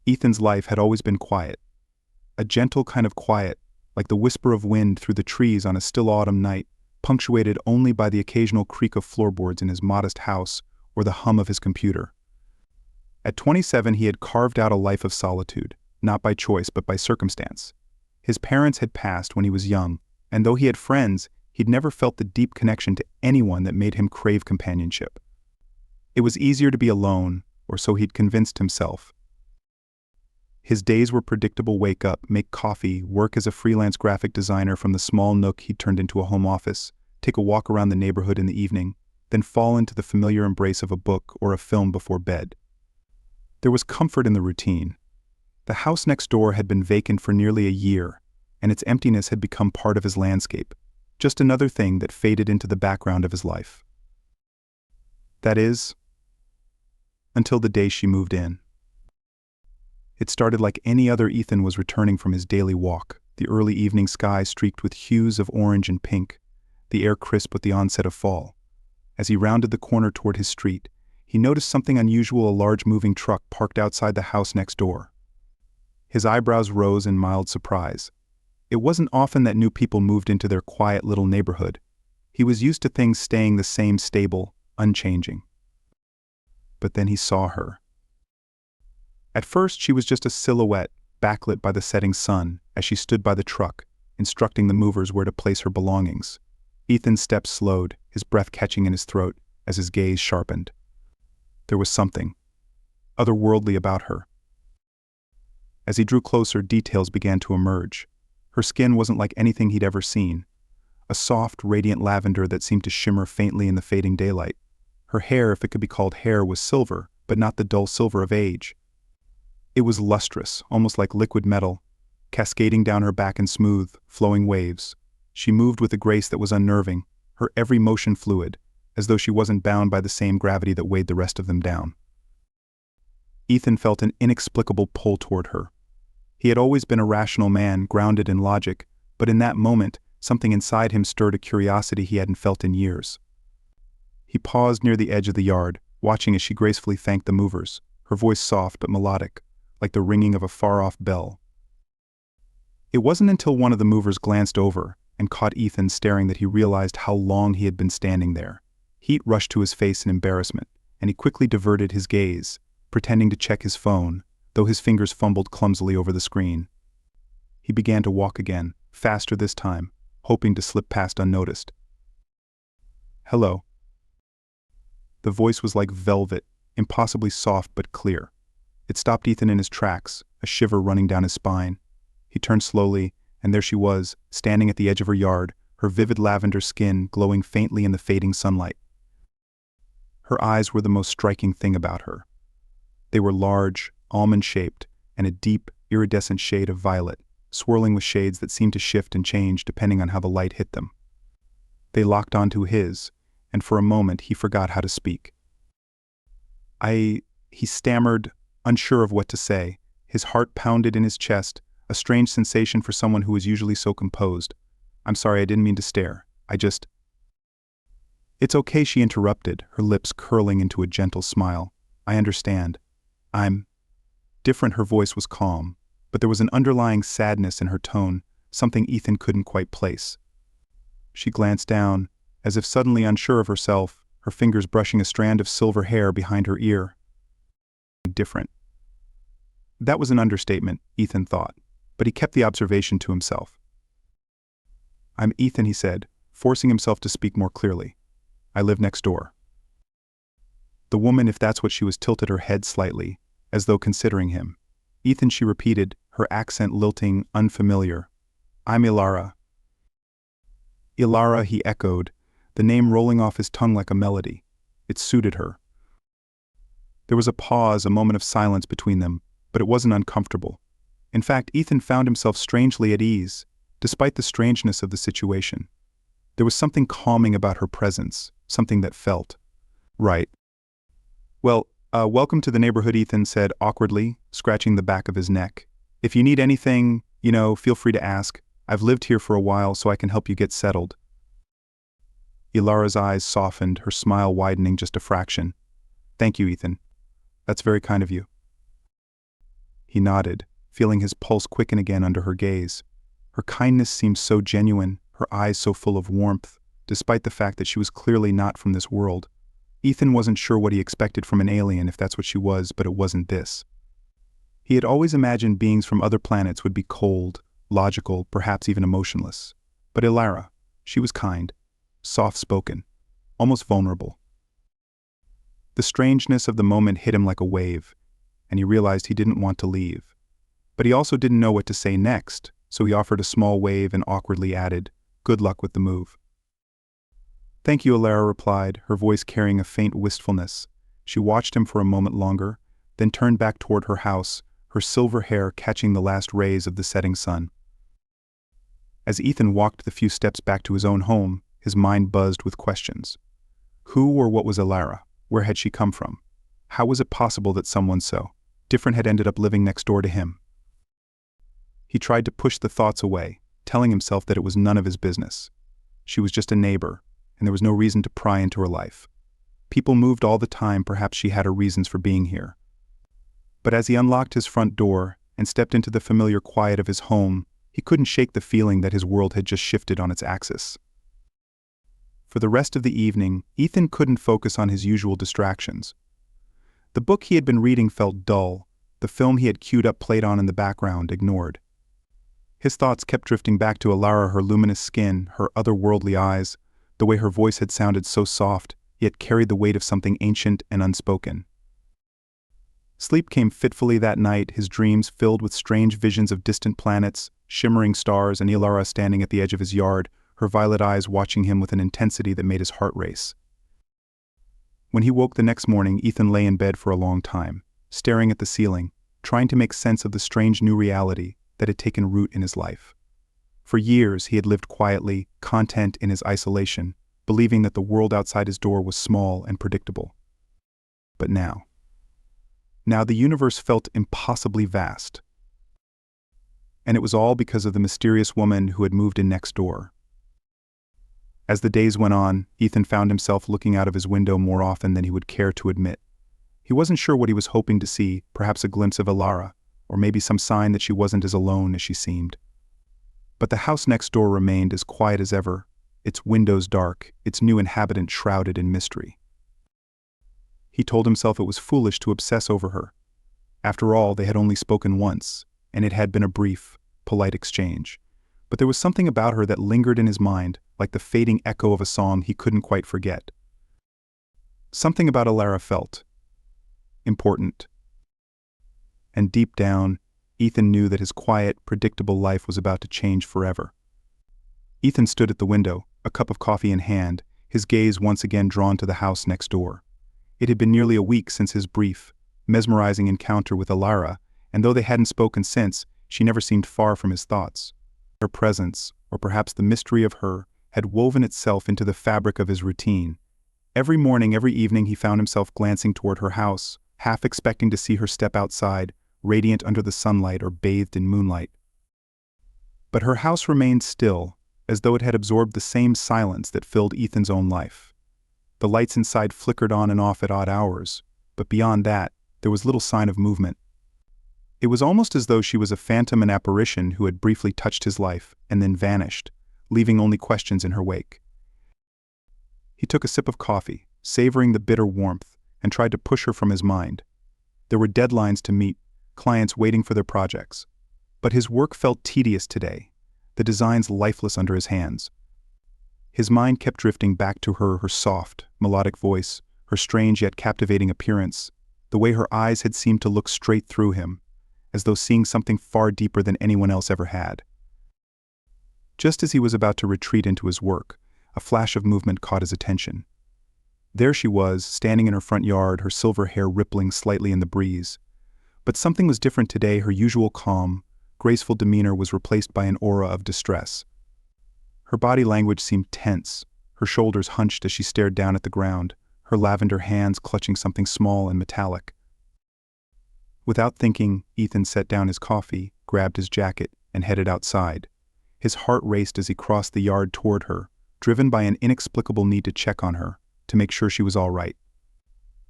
Ethan's life had always been quiet. A gentle kind of quiet, like the whisper of wind through the trees on a still autumn night, punctuated only by the occasional creak of floorboards in his modest house or the hum of his computer. At 27, he had carved out a life of solitude, not by choice but by circumstance. His parents had passed when he was young, and though he had friends, he'd never felt the deep connection to anyone that made him crave companionship. It was easier to be alone, or so he'd convinced himself. His days were predictable: wake up, make coffee, work as a freelance graphic designer from the small nook he'd turned into a home office, take a walk around the neighborhood in the evening, then fall into the familiar embrace of a book or a film before bed. There was comfort in the routine. The house next door had been vacant for nearly a year, and its emptiness had become part of his landscape, just another thing that faded into the background of his life. That is, until the day she moved in. It started like any other. Ethan was returning from his daily walk, the early evening sky streaked with hues of orange and pink, the air crisp with the onset of fall. As he rounded the corner toward his street, he noticed something unusual: a large moving truck parked outside the house next door. His eyebrows rose in mild surprise. It wasn't often that new people moved into their quiet little neighborhood. He was used to things staying the same, stable, unchanging. But then he saw her. At first, she was just a silhouette, backlit by the setting sun, as she stood by the truck, instructing the movers where to place her belongings. Ethan's steps slowed, his breath catching in his throat, as his gaze sharpened. There was something otherworldly about her. As he drew closer, details began to emerge. Her skin wasn't like anything he'd ever seen. A soft, radiant lavender that seemed to shimmer faintly in the fading daylight. Her hair, if it could be called hair, was silver, but not the dull silver of age. It was lustrous, almost like liquid metal, cascading down her back in smooth, flowing waves. She moved with a grace that was unnerving, her every motion fluid, as though she wasn't bound by the same gravity that weighed the rest of them down. Ethan felt an inexplicable pull toward her. He had always been a rational man, grounded in logic, but in that moment, something inside him stirred a curiosity he hadn't felt in years. He paused near the edge of the yard, watching as she gracefully thanked the movers, her voice soft but melodic, like the ringing of a far-off bell. It wasn't until one of the movers glanced over and caught Ethan staring that he realized how long he had been standing there. Heat rushed to his face in embarrassment, and he quickly diverted his gaze, pretending to check his phone, though his fingers fumbled clumsily over the screen. He began to walk again, faster this time, hoping to slip past unnoticed. "Hello." The voice was like velvet, impossibly soft but clear. It stopped Ethan in his tracks, a shiver running down his spine. He turned slowly, and there she was, standing at the edge of her yard, her vivid lavender skin glowing faintly in the fading sunlight. Her eyes were the most striking thing about her. They were large, almond-shaped, and a deep, iridescent shade of violet, swirling with shades that seemed to shift and change depending on how the light hit them. They locked onto his, and for a moment he forgot how to speak. He stammered, unsure of what to say. His heart pounded in his chest, a strange sensation for someone who was usually so composed. "I'm sorry, I didn't mean to stare. It's okay," she interrupted, her lips curling into a gentle smile. "I understand. I'm different." Her voice was calm, but there was an underlying sadness in her tone, something Ethan couldn't quite place. She glanced down, as if suddenly unsure of herself, her fingers brushing a strand of silver hair behind her ear. Different. That was an understatement, Ethan thought, but he kept the observation to himself. "I'm Ethan," he said, forcing himself to speak more clearly. "I live next door." The woman, if that's what she was, tilted her head slightly, as though considering him. "Ethan," she repeated, her accent lilting, unfamiliar. "I'm Ilara." "Ilara," he echoed, the name rolling off his tongue like a melody. It suited her. There was a pause, a moment of silence between them, but it wasn't uncomfortable. In fact, Ethan found himself strangely at ease, despite the strangeness of the situation. There was something calming about her presence, something that felt right. "Well, welcome to the neighborhood," Ethan said awkwardly, scratching the back of his neck. "If you need anything, feel free to ask. I've lived here for a while, so I can help you get settled." Ilara's eyes softened, her smile widening just a fraction. "Thank you, Ethan. That's very kind of you." He nodded, feeling his pulse quicken again under her gaze. Her kindness seemed so genuine, her eyes so full of warmth, despite the fact that she was clearly not from this world. Ethan wasn't sure what he expected from an alien if that's what she was, but it wasn't this. He had always imagined beings from other planets would be cold, logical, perhaps even emotionless. But Ilara, she was kind, soft-spoken, almost vulnerable. The strangeness of the moment hit him like a wave, and he realized he didn't want to leave. But he also didn't know what to say next, so he offered a small wave and awkwardly added, "Good luck with the move." "Thank you," Ilara replied, her voice carrying a faint wistfulness. She watched him for a moment longer, then turned back toward her house, her silver hair catching the last rays of the setting sun. As Ethan walked the few steps back to his own home, his mind buzzed with questions. Who or what was Ilara? Where had she come from? How was it possible that someone so different had ended up living next door to him? He tried to push the thoughts away, telling himself that it was none of his business. She was just a neighbor, and there was no reason to pry into her life. People moved all the time, perhaps she had her reasons for being here. But as he unlocked his front door and stepped into the familiar quiet of his home, he couldn't shake the feeling that his world had just shifted on its axis. For the rest of the evening, Ethan couldn't focus on his usual distractions. The book he had been reading felt dull, the film he had queued up played on in the background, ignored. His thoughts kept drifting back to Ilara, her luminous skin, her otherworldly eyes, the way her voice had sounded so soft, yet carried the weight of something ancient and unspoken. Sleep came fitfully that night, his dreams filled with strange visions of distant planets, shimmering stars, and Ilara standing at the edge of his yard, her violet eyes watching him with an intensity that made his heart race. When he woke the next morning, Ethan lay in bed for a long time, staring at the ceiling, trying to make sense of the strange new reality that had taken root in his life. For years he had lived quietly, content in his isolation, believing that the world outside his door was small and predictable. But now the universe felt impossibly vast. And it was all because of the mysterious woman who had moved in next door. As the days went on, Ethan found himself looking out of his window more often than he would care to admit. He wasn't sure what he was hoping to see, perhaps a glimpse of Ilara, or maybe some sign that she wasn't as alone as she seemed. But the house next door remained as quiet as ever, its windows dark, its new inhabitant shrouded in mystery. He told himself it was foolish to obsess over her. After all, they had only spoken once, and it had been a brief, polite exchange. But there was something about her that lingered in his mind, like the fading echo of a song he couldn't quite forget. Something about Ilara felt important. And deep down, Ethan knew that his quiet, predictable life was about to change forever. Ethan stood at the window, a cup of coffee in hand, his gaze once again drawn to the house next door. It had been nearly a week since his brief, mesmerizing encounter with Ilara, and though they hadn't spoken since, she never seemed far from his thoughts. Her presence, or perhaps the mystery of her, had woven itself into the fabric of his routine. Every morning, every evening he found himself glancing toward her house, half expecting to see her step outside, radiant under the sunlight or bathed in moonlight. But her house remained still, as though it had absorbed the same silence that filled Ethan's own life. The lights inside flickered on and off at odd hours, but beyond that, there was little sign of movement. It was almost as though she was a phantom, an apparition who had briefly touched his life and then vanished, leaving only questions in her wake. He took a sip of coffee, savoring the bitter warmth, and tried to push her from his mind. There were deadlines to meet, clients waiting for their projects. But his work felt tedious today, the designs lifeless under his hands. His mind kept drifting back to her soft, melodic voice, her strange yet captivating appearance, the way her eyes had seemed to look straight through him, as though seeing something far deeper than anyone else ever had. Just as he was about to retreat into his work, a flash of movement caught his attention. There she was, standing in her front yard, her silver hair rippling slightly in the breeze. But something was different today. Her usual calm, graceful demeanor was replaced by an aura of distress. Her body language seemed tense, her shoulders hunched as she stared down at the ground, her lavender hands clutching something small and metallic. Without thinking, Ethan set down his coffee, grabbed his jacket, and headed outside. His heart raced as he crossed the yard toward her, driven by an inexplicable need to check on her, to make sure she was all right.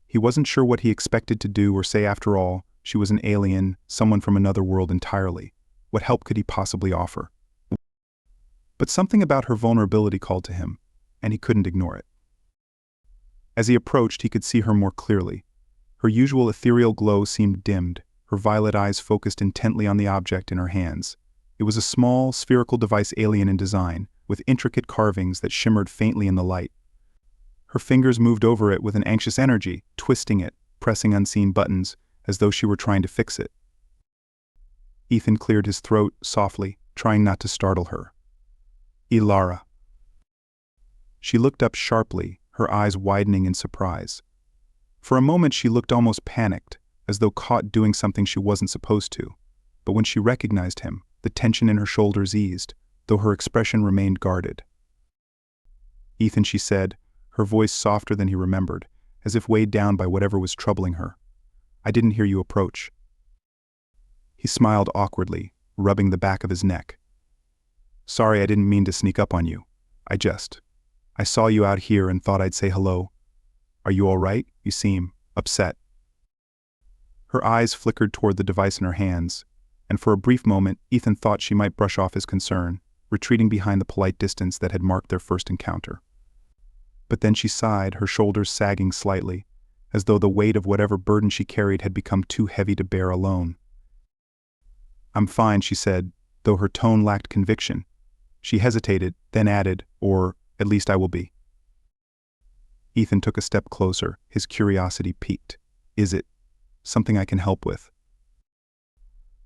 He wasn't sure what he expected to do or say after all, She was an alien, someone from another world entirely. What help could he possibly offer? But something about her vulnerability called to him, and he couldn't ignore it. As he approached, he could see her more clearly. Her usual ethereal glow seemed dimmed, her violet eyes focused intently on the object in her hands. It was a small, spherical device, alien in design, with intricate carvings that shimmered faintly in the light. Her fingers moved over it with an anxious energy, twisting it, pressing unseen buttons, as though she were trying to fix it. Ethan cleared his throat softly, trying not to startle her. "Ilara." She looked up sharply, her eyes widening in surprise. For a moment she looked almost panicked, as though caught doing something she wasn't supposed to. But when she recognized him, the tension in her shoulders eased, though her expression remained guarded. "Ethan," she said, her voice softer than he remembered, as if weighed down by whatever was troubling her. "I didn't hear you approach." He smiled awkwardly, rubbing the back of his neck. "Sorry, I didn't mean to sneak up on you. I saw you out here and thought I'd say hello. Are you all right? You seem upset." Her eyes flickered toward the device in her hands, and for a brief moment Ethan thought she might brush off his concern, retreating behind the polite distance that had marked their first encounter. But then she sighed, her shoulders sagging slightly, as though the weight of whatever burden she carried had become too heavy to bear alone. "I'm fine," she said, though her tone lacked conviction. She hesitated, then added, "Or at least I will be." Ethan took a step closer, his curiosity piqued. "Is it something I can help with?"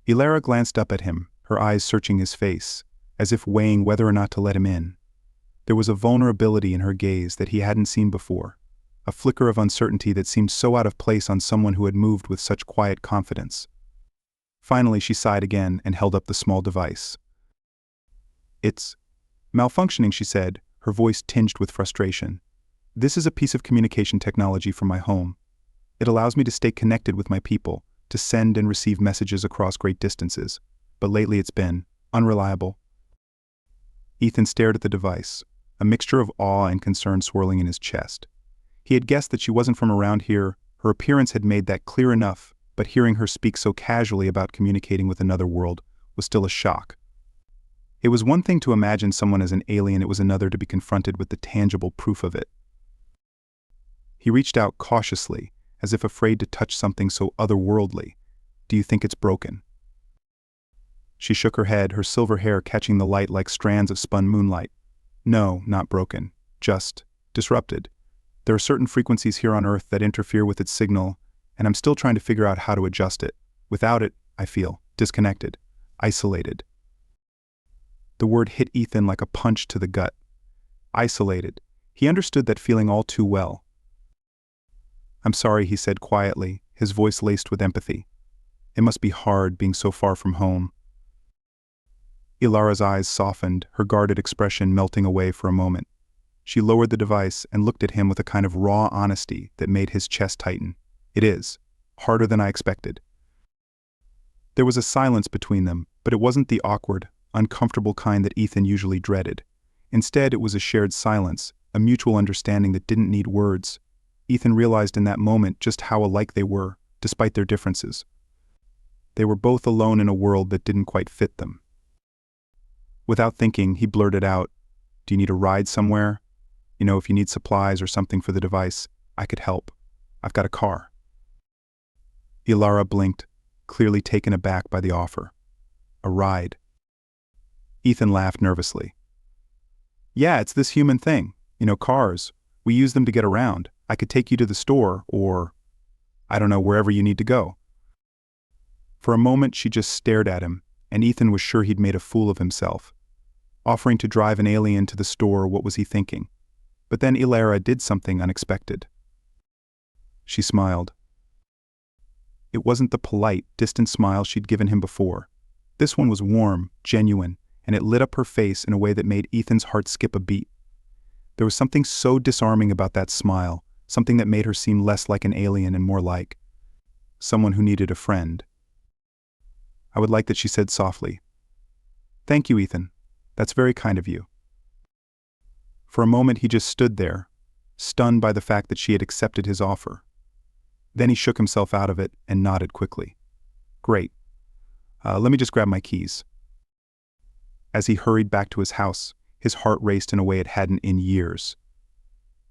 Ilara glanced up at him, her eyes searching his face, as if weighing whether or not to let him in. There was a vulnerability in her gaze that he hadn't seen before, a flicker of uncertainty that seemed so out of place on someone who had moved with such quiet confidence. Finally she sighed again and held up the small device. "It's malfunctioning," she said, her voice tinged with frustration. "This is a piece of communication technology from my home. It allows me to stay connected with my people, to send and receive messages across great distances, but lately it's been unreliable." Ethan stared at the device, a mixture of awe and concern swirling in his chest. He had guessed that she wasn't from around here, her appearance had made that clear enough, but hearing her speak so casually about communicating with another world was still a shock. It was one thing to imagine someone as an alien, it was another to be confronted with the tangible proof of it. He reached out cautiously, as if afraid to touch something so otherworldly. "Do you think it's broken?" She shook her head, her silver hair catching the light like strands of spun moonlight. "No, not broken. Just disrupted. There are certain frequencies here on Earth that interfere with its signal, and I'm still trying to figure out how to adjust it. Without it, I feel disconnected, isolated." The word hit Ethan like a punch to the gut. Isolated. He understood that feeling all too well. "I'm sorry," he said quietly, his voice laced with empathy. "It must be hard being so far from home." Ilara's eyes softened, her guarded expression melting away for a moment. She lowered the device and looked at him with a kind of raw honesty that made his chest tighten. "It is. Harder than I expected." There was a silence between them, but it wasn't the awkward, uncomfortable kind that Ethan usually dreaded. Instead, it was a shared silence, a mutual understanding that didn't need words. Ethan realized in that moment just how alike they were, despite their differences. They were both alone in a world that didn't quite fit them. Without thinking, he blurted out, "Do you need a ride somewhere? If you need supplies or something for the device, I could help. I've got a car." Ilara blinked, clearly taken aback by the offer. "A ride?" Ethan laughed nervously. "Yeah, it's this human thing. Cars. We use them to get around. I could take you to the store, or, I don't know, wherever you need to go." For a moment she just stared at him, and Ethan was sure he'd made a fool of himself. Offering to drive an alien to the store, what was he thinking? But then Ilara did something unexpected. She smiled. It wasn't the polite, distant smile she'd given him before. This one was warm, genuine, and it lit up her face in a way that made Ethan's heart skip a beat. There was something so disarming about that smile, something that made her seem less like an alien and more like someone who needed a friend. "I would like that," she said softly. "Thank you, Ethan. That's very kind of you." For a moment he just stood there, stunned by the fact that she had accepted his offer. Then he shook himself out of it and nodded quickly. Great. Let me just grab my keys. As he hurried back to his house, his heart raced in a way it hadn't in years.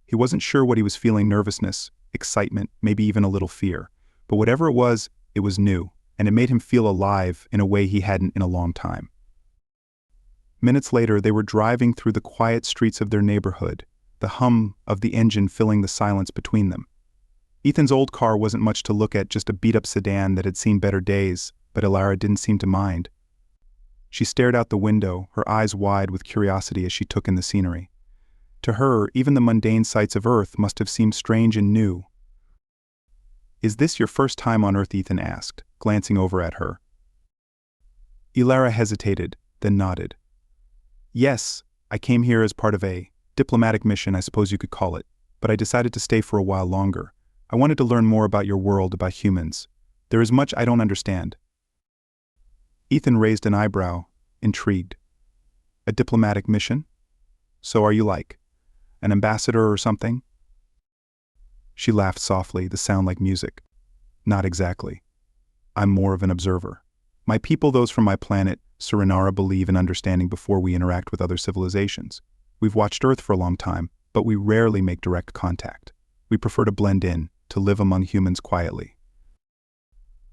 He wasn't sure what he was feeling: nervousness, excitement, maybe even a little fear. But whatever it was new, and it made him feel alive in a way he hadn't in a long time. Minutes later, they were driving through the quiet streets of their neighborhood, the hum of the engine filling the silence between them. Ethan's old car wasn't much to look at, just a beat-up sedan that had seen better days, but Ilara didn't seem to mind. She stared out the window, her eyes wide with curiosity as she took in the scenery. To her, even the mundane sights of Earth must have seemed strange and new. "Is this your first time on Earth?" Ethan asked, glancing over at her. Ilara hesitated, then nodded. "Yes, I came here as part of a diplomatic mission, I suppose you could call it, but I decided to stay for a while longer. I wanted to learn more about your world, about humans. There is much I don't understand." Ethan raised an eyebrow, intrigued. "A diplomatic mission? So are you like an ambassador or something?" She laughed softly, the sound like music. "Not exactly. I'm more of an observer. My people, those from my planet, Serenara, believe in understanding before we interact with other civilizations. We've watched Earth for a long time, but we rarely make direct contact. We prefer to blend in, to live among humans quietly."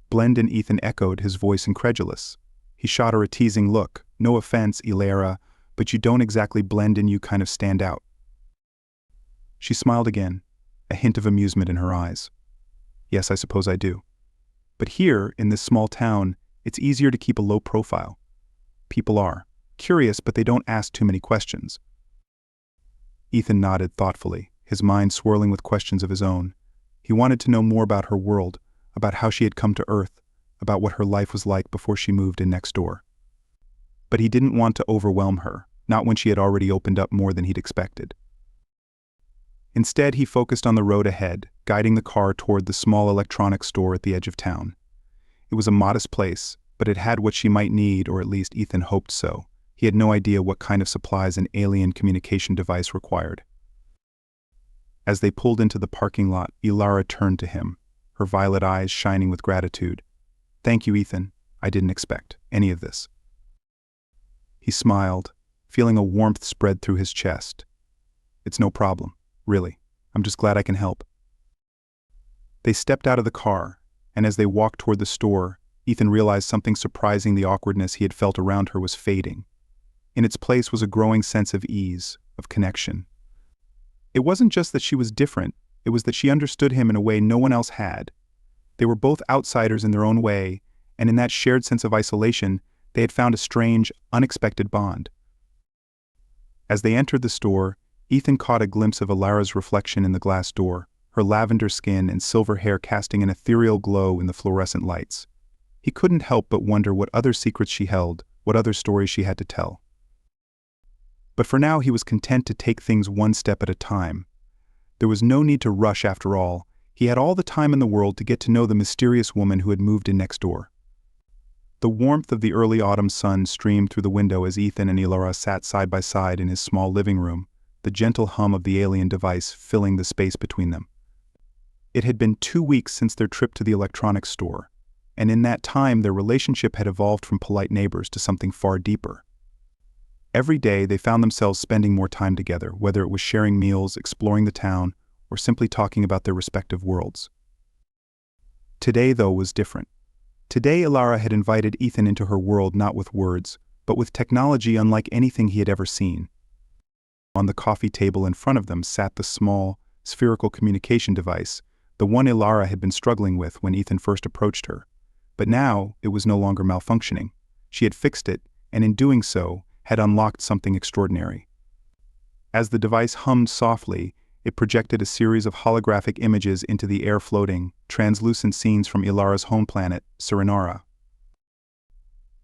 "Blend in?" Ethan echoed, his voice incredulous. He shot her a teasing look. "No offense, Ilara, but you don't exactly blend in, you kind of stand out." She smiled again, a hint of amusement in her eyes. "Yes, I suppose I do. But here, in this small town, it's easier to keep a low profile. People are curious, but they don't ask too many questions." Ethan nodded thoughtfully, his mind swirling with questions of his own. He wanted to know more about her world, about how she had come to Earth, about what her life was like before she moved in next door. But he didn't want to overwhelm her, not when she had already opened up more than he'd expected. Instead, he focused on the road ahead, guiding the car toward the small electronics store at the edge of town. It was a modest place, but it had what she might need, or at least Ethan hoped so. He had no idea what kind of supplies an alien communication device required. As they pulled into the parking lot, Ilara turned to him, her violet eyes shining with gratitude. "Thank you, Ethan. I didn't expect any of this." He smiled, feeling a warmth spread through his chest. "It's no problem, really. I'm just glad I can help." They stepped out of the car, and as they walked toward the store, Ethan realized something surprising: the awkwardness he had felt around her was fading. In its place was a growing sense of ease, of connection. It wasn't just that she was different, it was that she understood him in a way no one else had. They were both outsiders in their own way, and in that shared sense of isolation, they had found a strange, unexpected bond. As they entered the store, Ethan caught a glimpse of Ilara's reflection in the glass door, her lavender skin and silver hair casting an ethereal glow in the fluorescent lights. He couldn't help but wonder what other secrets she held, what other stories she had to tell. But for now he was content to take things one step at a time. There was no need to rush after all. He had all the time in the world to get to know the mysterious woman who had moved in next door. The warmth of the early autumn sun streamed through the window as Ethan and Ilara sat side by side in his small living room, the gentle hum of the alien device filling the space between them. It had been 2 weeks since their trip to the electronics store, and in that time their relationship had evolved from polite neighbors to something far deeper. Every day they found themselves spending more time together, whether it was sharing meals, exploring the town, or simply talking about their respective worlds. Today, though, was different. Today, Ilara had invited Ethan into her world not with words, but with technology unlike anything he had ever seen. On the coffee table in front of them sat the small, spherical communication device, the one Ilara had been struggling with when Ethan first approached her. But now, it was no longer malfunctioning. She had fixed it, and in doing so, had unlocked something extraordinary. As the device hummed softly, it projected a series of holographic images into the air, floating, translucent scenes from Ilara's home planet, Serenara.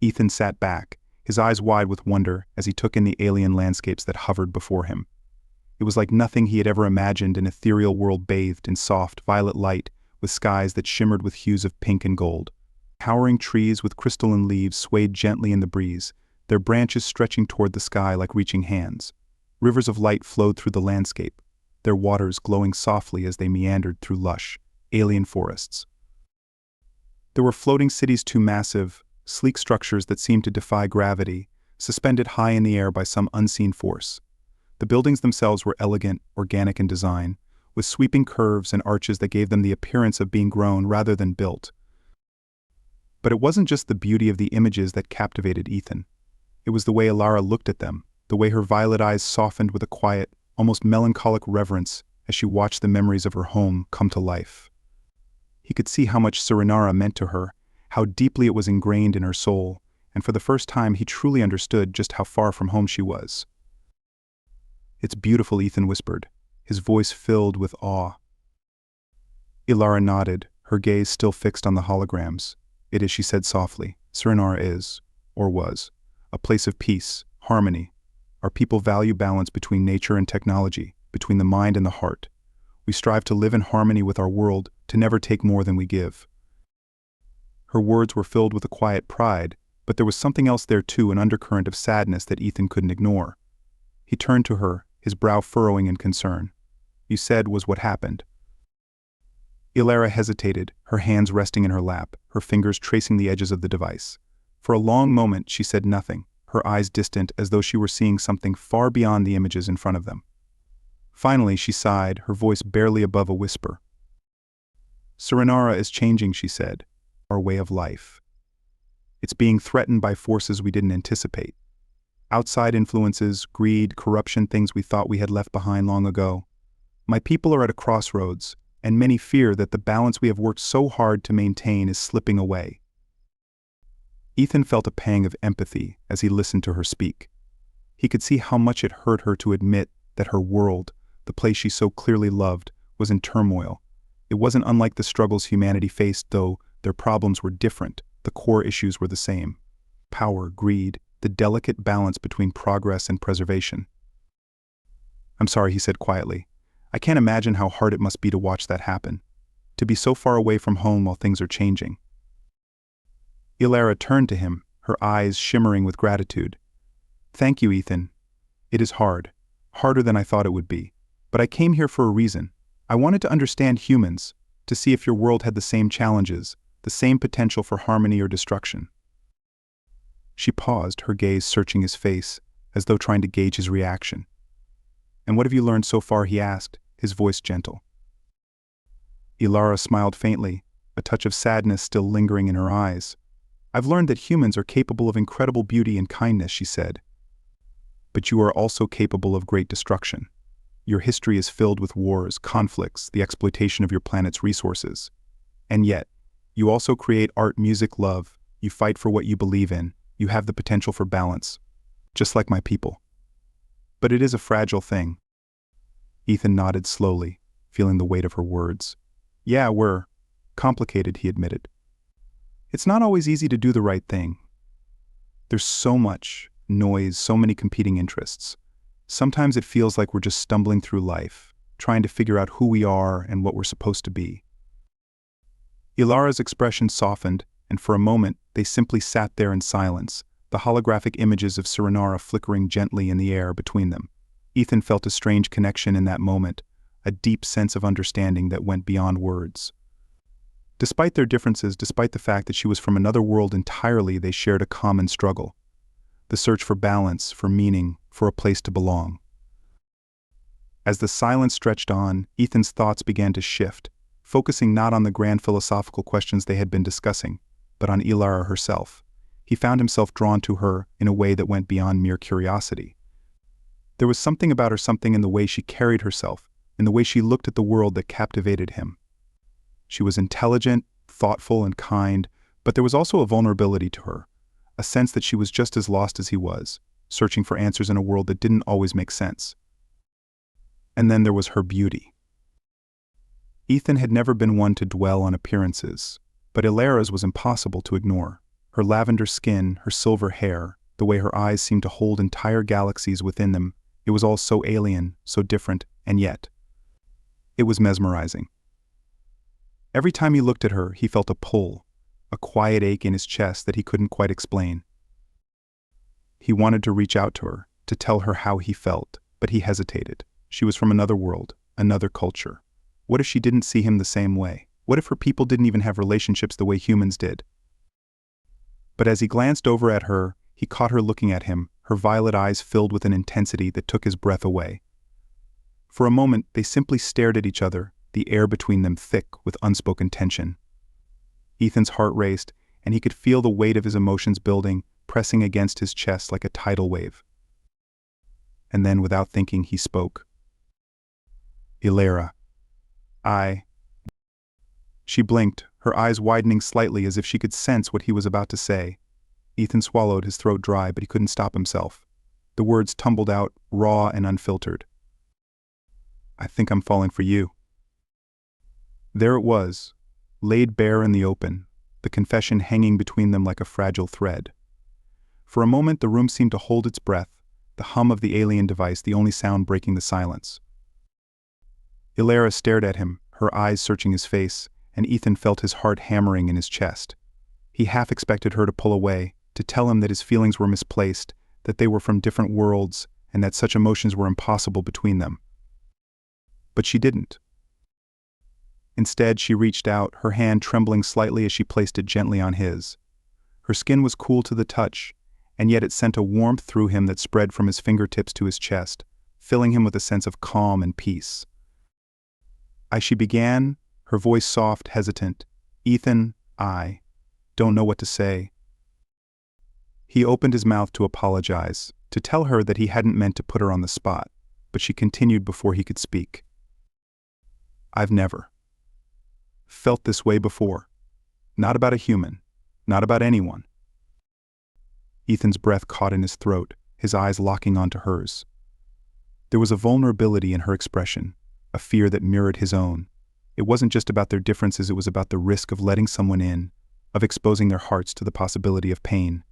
Ethan sat back, his eyes wide with wonder as he took in the alien landscapes that hovered before him. It was like nothing he had ever imagined: an ethereal world bathed in soft, violet light, with skies that shimmered with hues of pink and gold. Towering trees with crystalline leaves swayed gently in the breeze, their branches stretching toward the sky like reaching hands. Rivers of light flowed through the landscape, their waters glowing softly as they meandered through lush, alien forests. There were floating cities too massive, sleek structures that seemed to defy gravity, suspended high in the air by some unseen force. The buildings themselves were elegant, organic in design, with sweeping curves and arches that gave them the appearance of being grown rather than built. But it wasn't just the beauty of the images that captivated Ethan. It was the way Ilara looked at them, the way her violet eyes softened with a quiet, almost melancholic reverence as she watched the memories of her home come to life. He could see how much Surinara meant to her, how deeply it was ingrained in her soul, and for the first time he truly understood just how far from home she was. "It's beautiful," Ethan whispered, his voice filled with awe. Ilara nodded, her gaze still fixed on the holograms. "It is," she said softly. "Surinara is, or was, a place of peace, harmony. Our people value balance between nature and technology, between the mind and the heart. We strive to live in harmony with our world, to never take more than we give." Her words were filled with a quiet pride, but there was something else there too, an undercurrent of sadness that Ethan couldn't ignore. He turned to her, his brow furrowing in concern. "You said was what happened." Ilara hesitated, her hands resting in her lap, her fingers tracing the edges of the device. For a long moment she said nothing, her eyes distant as though she were seeing something far beyond the images in front of them. Finally she sighed, her voice barely above a whisper. "Surinara is changing," she said. "Our way of life. It's being threatened by forces we didn't anticipate. Outside influences, greed, corruption, things we thought we had left behind long ago. My people are at a crossroads, and many fear that the balance we have worked so hard to maintain is slipping away." Ethan felt a pang of empathy as he listened to her speak. He could see how much it hurt her to admit that her world, the place she so clearly loved, was in turmoil. It wasn't unlike the struggles humanity faced, though their problems were different. The core issues were the same: power, greed, the delicate balance between progress and preservation. "I'm sorry," he said quietly. "I can't imagine how hard it must be to watch that happen. To be so far away from home while things are changing." Ilara turned to him, her eyes shimmering with gratitude. "Thank you, Ethan. It is hard. Harder than I thought it would be. But I came here for a reason. I wanted to understand humans, to see if your world had the same challenges, the same potential for harmony or destruction." She paused, her gaze searching his face, as though trying to gauge his reaction. "And what have you learned so far?" he asked, his voice gentle. Ilara smiled faintly, a touch of sadness still lingering in her eyes. "I've learned that humans are capable of incredible beauty and kindness," she said. "But you are also capable of great destruction. Your history is filled with wars, conflicts, the exploitation of your planet's resources. And yet, you also create art, music, love. You fight for what you believe in. You have the potential for balance, just like my people. But it is a fragile thing." Ethan nodded slowly, feeling the weight of her words. "Yeah, we're complicated," he admitted. "It's not always easy to do the right thing. There's so much noise, so many competing interests. Sometimes it feels like we're just stumbling through life, trying to figure out who we are and what we're supposed to be." Ilara's expression softened, and for a moment they simply sat there in silence, the holographic images of Surinara flickering gently in the air between them. Ethan felt a strange connection in that moment, a deep sense of understanding that went beyond words. Despite their differences, despite the fact that she was from another world entirely, they shared a common struggle: the search for balance, for meaning, for a place to belong. As the silence stretched on, Ethan's thoughts began to shift, focusing not on the grand philosophical questions they had been discussing, but on Ilara herself. He found himself drawn to her in a way that went beyond mere curiosity. There was something about her, something in the way she carried herself, in the way she looked at the world, that captivated him. She was intelligent, thoughtful, and kind, but there was also a vulnerability to her, a sense that she was just as lost as he was, searching for answers in a world that didn't always make sense. And then there was her beauty. Ethan had never been one to dwell on appearances, but Ilara's was impossible to ignore. Her lavender skin, her silver hair, the way her eyes seemed to hold entire galaxies within them, it was all so alien, so different, and yet it was mesmerizing. Every time he looked at her, he felt a pull, a quiet ache in his chest that he couldn't quite explain. He wanted to reach out to her, to tell her how he felt, but he hesitated. She was from another world, another culture. What if she didn't see him the same way? What if her people didn't even have relationships the way humans did? But as he glanced over at her, he caught her looking at him, her violet eyes filled with an intensity that took his breath away. For a moment, they simply stared at each other, the air between them thick with unspoken tension. Ethan's heart raced, and he could feel the weight of his emotions building, pressing against his chest like a tidal wave. And then, without thinking, he spoke. "Ilara, I..." She blinked, her eyes widening slightly as if she could sense what he was about to say. Ethan swallowed, his throat dry, but he couldn't stop himself. The words tumbled out, raw and unfiltered. "I think I'm falling for you." There it was, laid bare in the open, the confession hanging between them like a fragile thread. For a moment the room seemed to hold its breath, the hum of the alien device the only sound breaking the silence. Ilara stared at him, her eyes searching his face, and Ethan felt his heart hammering in his chest. He half expected her to pull away, to tell him that his feelings were misplaced, that they were from different worlds, and that such emotions were impossible between them. But she didn't. Instead, she reached out, her hand trembling slightly as she placed it gently on his. Her skin was cool to the touch, and yet it sent a warmth through him that spread from his fingertips to his chest, filling him with a sense of calm and peace. As she began, her voice soft, hesitant, "Ethan, I don't know what to say." He opened his mouth to apologize, to tell her that he hadn't meant to put her on the spot, but she continued before he could speak. "I've never felt this way before. Not about a human, not about anyone." Ethan's breath caught in his throat, his eyes locking onto hers. There was a vulnerability in her expression, a fear that mirrored his own. It wasn't just about their differences, it was about the risk of letting someone in, of exposing their hearts to the possibility of pain.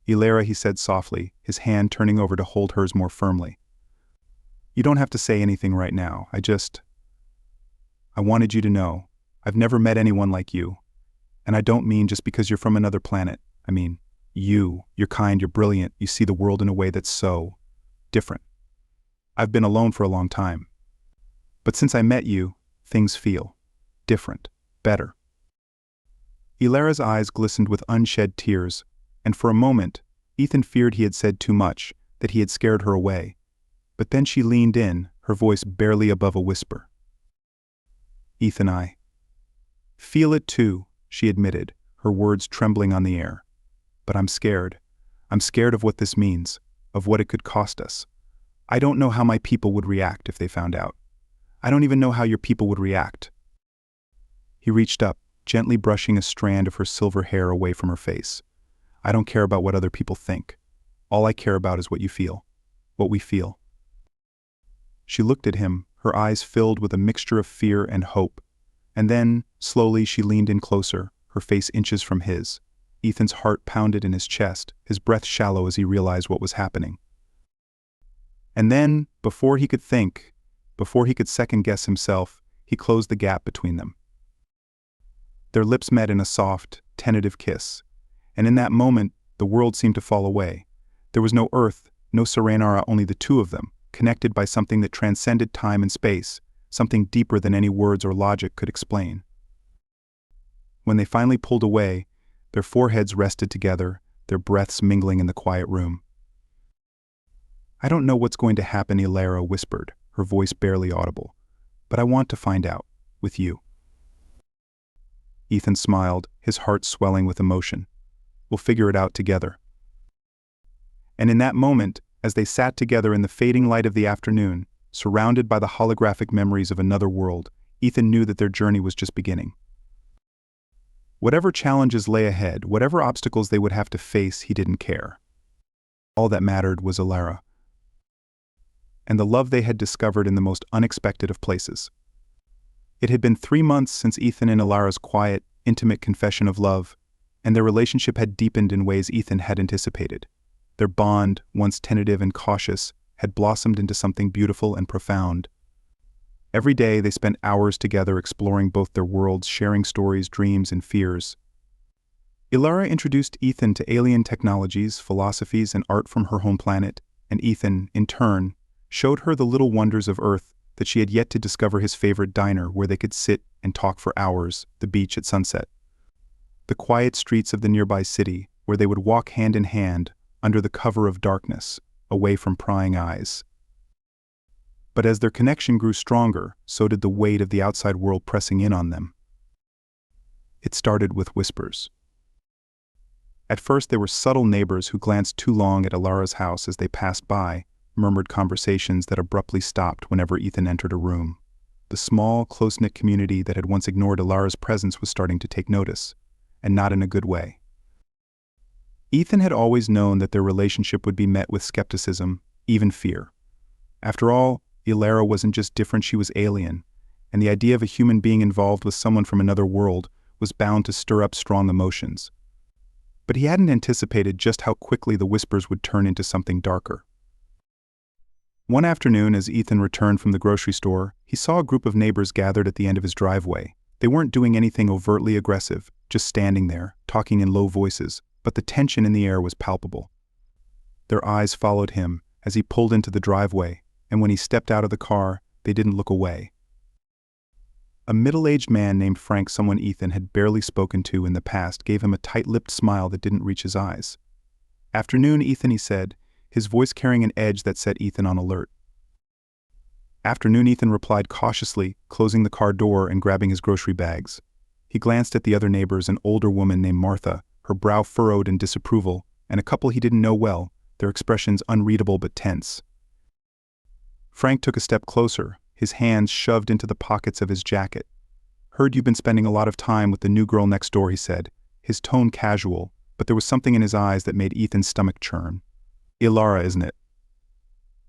"Ilara," he said softly, his hand turning over to hold hers more firmly. "You don't have to say anything right now. I wanted you to know, I've never met anyone like you. And I don't mean just because you're from another planet. I mean, you're kind, you're brilliant, you see the world in a way that's so different. I've been alone for a long time. But since I met you, things feel different, better." Ilara's eyes glistened with unshed tears, and for a moment, Ethan feared he had said too much, that he had scared her away. But then she leaned in, her voice barely above a whisper. "Ethan, I feel it too," she admitted, her words trembling on the air. "But I'm scared. I'm scared of what this means, of what it could cost us. I don't know how my people would react if they found out. I don't even know how your people would react." He reached up, gently brushing a strand of her silver hair away from her face. "I don't care about what other people think. All I care about is what you feel. What we feel." She looked at him, her eyes filled with a mixture of fear and hope. And then, slowly, she leaned in closer, her face inches from his. Ethan's heart pounded in his chest, his breath shallow as he realized what was happening. And then, before he could think, before he could second-guess himself, he closed the gap between them. Their lips met in a soft, tentative kiss, and in that moment, the world seemed to fall away. There was no earth, no Serenara, only the two of them, connected by something that transcended time and space, something deeper than any words or logic could explain. When they finally pulled away, their foreheads rested together, their breaths mingling in the quiet room. "I don't know what's going to happen," Ilara whispered, her voice barely audible, "but I want to find out, with you." Ethan smiled, his heart swelling with emotion. "We'll figure it out together." And in that moment, as they sat together in the fading light of the afternoon, surrounded by the holographic memories of another world, Ethan knew that their journey was just beginning. Whatever challenges lay ahead, whatever obstacles they would have to face, he didn't care. All that mattered was Ilara, and the love they had discovered in the most unexpected of places. It had been 3 months since Ethan and Ilara's quiet, intimate confession of love, and their relationship had deepened in ways Ethan had anticipated. Their bond, once tentative and cautious, had blossomed into something beautiful and profound. Every day they spent hours together exploring both their worlds, sharing stories, dreams, and fears. Ilara introduced Ethan to alien technologies, philosophies, and art from her home planet, and Ethan, in turn, showed her the little wonders of Earth that she had yet to discover, his favorite diner where they could sit and talk for hours, the beach at sunset. The quiet streets of the nearby city, where they would walk hand in hand, under the cover of darkness, away from prying eyes. But as their connection grew stronger, so did the weight of the outside world pressing in on them. It started with whispers. At first they were subtle neighbors who glanced too long at Ilara's house as they passed by, murmured conversations that abruptly stopped whenever Ethan entered a room. The small, close-knit community that had once ignored Ilara's presence was starting to take notice, and not in a good way. Ethan had always known that their relationship would be met with skepticism, even fear. After all, Ilara wasn't just different, she was alien, and the idea of a human being involved with someone from another world was bound to stir up strong emotions. But he hadn't anticipated just how quickly the whispers would turn into something darker. One afternoon, as Ethan returned from the grocery store, he saw a group of neighbors gathered at the end of his driveway. They weren't doing anything overtly aggressive, just standing there, talking in low voices, but the tension in the air was palpable. Their eyes followed him as he pulled into the driveway, and when he stepped out of the car, they didn't look away. A middle-aged man named Frank, someone Ethan had barely spoken to in the past, gave him a tight-lipped smile that didn't reach his eyes. "Afternoon, Ethan," he said, his voice carrying an edge that set Ethan on alert. "Afternoon," Ethan replied cautiously, closing the car door and grabbing his grocery bags. He glanced at the other neighbors, an older woman named Martha, her brow furrowed in disapproval, and a couple he didn't know well, their expressions unreadable but tense. Frank took a step closer, his hands shoved into the pockets of his jacket. "Heard you've been spending a lot of time with the new girl next door," he said, his tone casual, but there was something in his eyes that made Ethan's stomach churn. "Ilara, isn't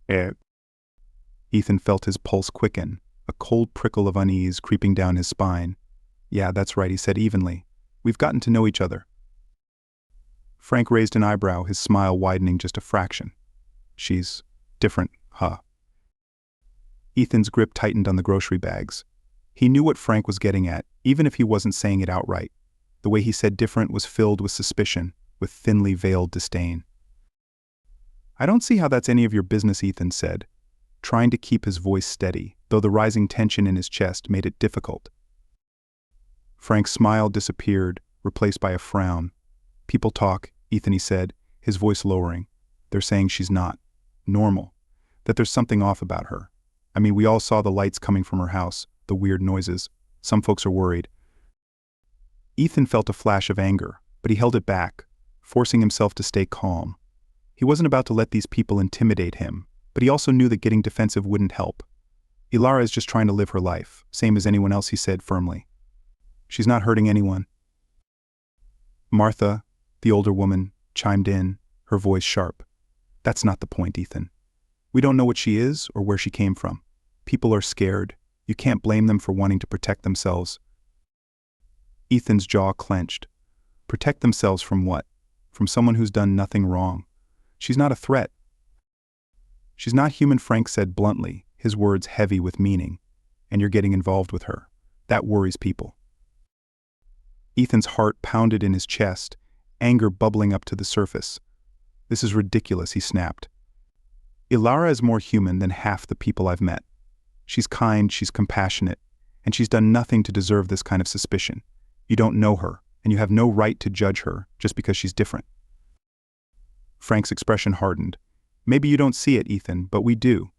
it?" Ethan felt his pulse quicken, a cold prickle of unease creeping down his spine. "Yeah, that's right," he said evenly. "We've gotten to know each other." Frank raised an eyebrow, his smile widening just a fraction. "She's different, huh?" Ethan's grip tightened on the grocery bags. He knew what Frank was getting at, even if he wasn't saying it outright. The way he said different was filled with suspicion, with thinly veiled disdain. "I don't see how that's any of your business," Ethan said, trying to keep his voice steady, though the rising tension in his chest made it difficult. Frank's smile disappeared, replaced by a frown. "People talk," Ethan, he said, his voice lowering. "They're saying she's not normal, that there's something off about her. I mean, we all saw the lights coming from her house, the weird noises. Some folks are worried." Ethan felt a flash of anger, but he held it back, forcing himself to stay calm. He wasn't about to let these people intimidate him, but he also knew that getting defensive wouldn't help. "Ilara is just trying to live her life, same as anyone else," he said firmly. "She's not hurting anyone." Martha, the older woman, chimed in, her voice sharp. "That's not the point, Ethan. We don't know what she is or where she came from. People are scared. You can't blame them for wanting to protect themselves." Ethan's jaw clenched. Protect themselves from what? From someone who's done nothing wrong. She's not a threat. "She's not human," Frank said bluntly, his words heavy with meaning. "And you're getting involved with her. That worries people." Ethan's heart pounded in his chest, anger bubbling up to the surface. "This is ridiculous," he snapped. "Ilara is more human than half the people I've met. She's kind, she's compassionate, and she's done nothing to deserve this kind of suspicion. You don't know her, and you have no right to judge her just because she's different." Frank's expression hardened. "Maybe you don't see it, Ethan, but we do.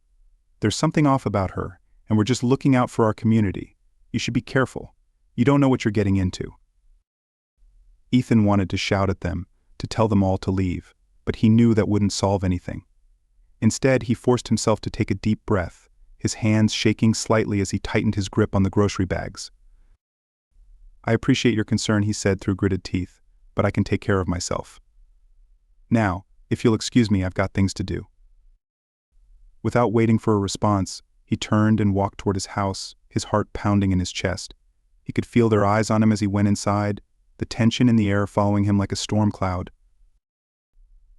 There's something off about her, and we're just looking out for our community. You should be careful. You don't know what you're getting into." Ethan wanted to shout at them, to tell them all to leave, but he knew that wouldn't solve anything. Instead, he forced himself to take a deep breath, his hands shaking slightly as he tightened his grip on the grocery bags. "I appreciate your concern," he said through gritted teeth, "but I can take care of myself. Now, if you'll excuse me, I've got things to do." Without waiting for a response, he turned and walked toward his house, his heart pounding in his chest. He could feel their eyes on him as he went inside, the tension in the air following him like a storm cloud.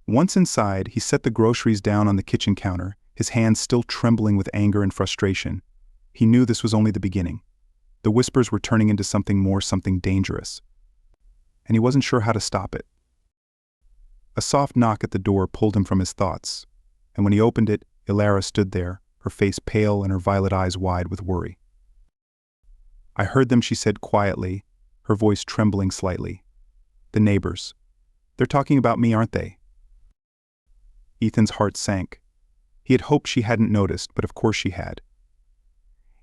Once inside, he set the groceries down on the kitchen counter, his hands still trembling with anger and frustration. He knew this was only the beginning. The whispers were turning into something more, something dangerous. And he wasn't sure how to stop it. A soft knock at the door pulled him from his thoughts, and when he opened it, Ilara stood there, her face pale and her violet eyes wide with worry. I heard them, she said quietly, her voice trembling slightly. The neighbors. They're talking about me, aren't they? Ethan's heart sank. He had hoped she hadn't noticed, but of course she had.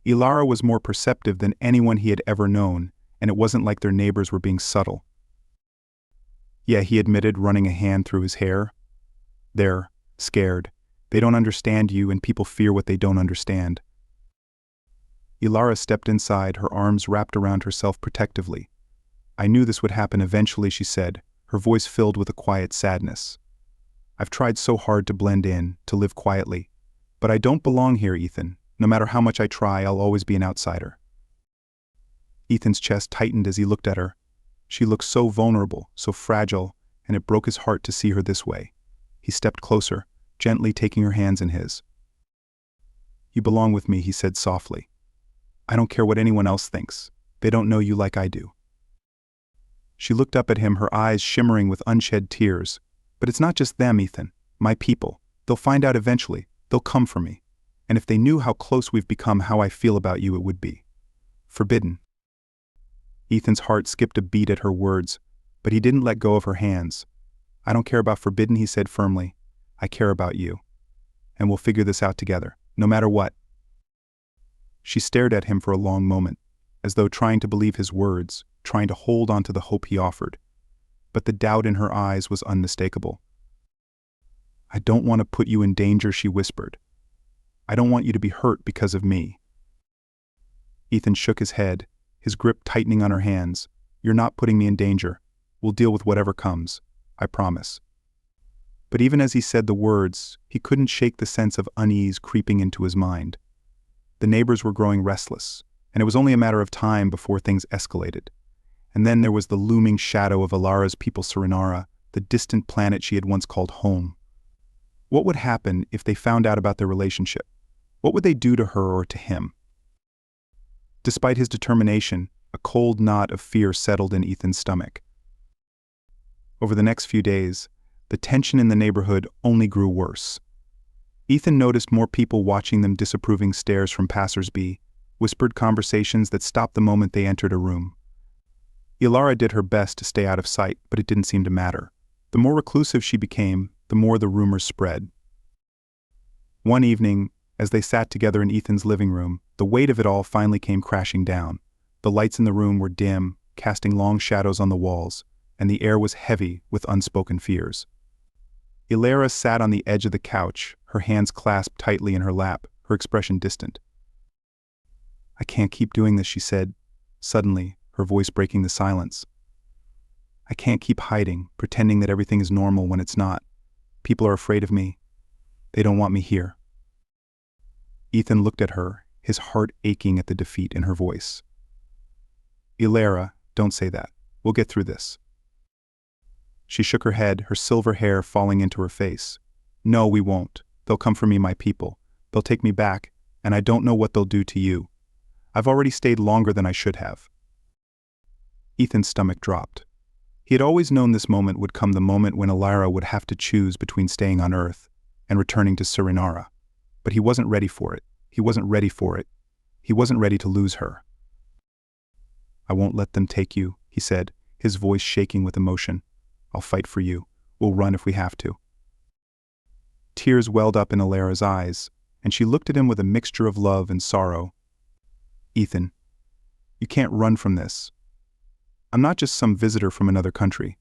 Ilara was more perceptive than anyone he had ever known, and it wasn't like their neighbors were being subtle. Yeah, he admitted, running a hand through his hair. They're scared. They don't understand you, and people fear what they don't understand. Ilara stepped inside, her arms wrapped around herself protectively. I knew this would happen eventually, she said, her voice filled with a quiet sadness. I've tried so hard to blend in, to live quietly. But I don't belong here, Ethan. No matter how much I try, I'll always be an outsider. Ethan's chest tightened as he looked at her. She looked so vulnerable, so fragile, and it broke his heart to see her this way. He stepped closer, gently taking her hands in his. You belong with me, he said softly. I don't care what anyone else thinks. They don't know you like I do. She looked up at him, her eyes shimmering with unshed tears. But it's not just them, Ethan. My people. They'll find out eventually. They'll come for me. And if they knew how close we've become, how I feel about you, it would be forbidden. Ethan's heart skipped a beat at her words, but he didn't let go of her hands. I don't care about forbidden, he said firmly. I care about you. And we'll figure this out together, no matter what. She stared at him for a long moment, as though trying to believe his words, trying to hold on to the hope he offered. But the doubt in her eyes was unmistakable. I don't want to put you in danger, she whispered. I don't want you to be hurt because of me. Ethan shook his head, his grip tightening on her hands. You're not putting me in danger. We'll deal with whatever comes. I promise. But even as he said the words, he couldn't shake the sense of unease creeping into his mind. The neighbors were growing restless, and it was only a matter of time before things escalated. And then there was the looming shadow of Ilara's people, Serenara, the distant planet she had once called home. What would happen if they found out about their relationship? What would they do to her or to him? Despite his determination, a cold knot of fear settled in Ethan's stomach. Over the next few days, the tension in the neighborhood only grew worse. Ethan noticed more people watching them, disapproving stares from passers-by, whispered conversations that stopped the moment they entered a room. Ilara did her best to stay out of sight, but it didn't seem to matter. The more reclusive she became, the more the rumors spread. One evening, as they sat together in Ethan's living room, the weight of it all finally came crashing down. The lights in the room were dim, casting long shadows on the walls, and the air was heavy with unspoken fears. Ilara sat on the edge of the couch, her hands clasped tightly in her lap, her expression distant. I can't keep doing this, she said, suddenly, her voice breaking the silence. I can't keep hiding, pretending that everything is normal when it's not. People are afraid of me. They don't want me here. Ethan looked at her, his heart aching at the defeat in her voice. Ilara, don't say that. We'll get through this. She shook her head, her silver hair falling into her face. No, we won't. They'll come for me, my people. They'll take me back, and I don't know what they'll do to you. I've already stayed longer than I should have. Ethan's stomach dropped. He had always known this moment would come, the moment when Ilara would have to choose between staying on Earth and returning to Serenara. But he wasn't ready for it. He wasn't ready for it. He wasn't ready to lose her. I won't let them take you, he said, his voice shaking with emotion. I'll fight for you. We'll run if we have to. Tears welled up in Ilara's eyes, and she looked at him with a mixture of love and sorrow. Ethan, you can't run from this. I'm not just some visitor from another country.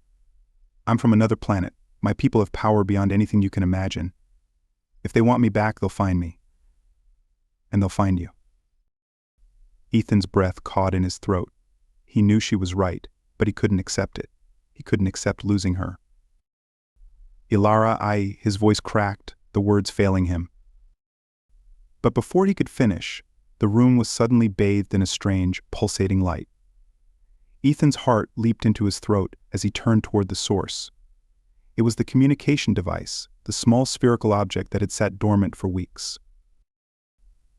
I'm from another planet. My people have power beyond anything you can imagine. If they want me back, they'll find me. And they'll find you. Ethan's breath caught in his throat. He knew she was right, but he couldn't accept it. He couldn't accept losing her. Ilara, his voice cracked, the words failing him. But before he could finish, the room was suddenly bathed in a strange, pulsating light. Ethan's heart leaped into his throat as he turned toward the source. It was the communication device, the small spherical object that had sat dormant for weeks.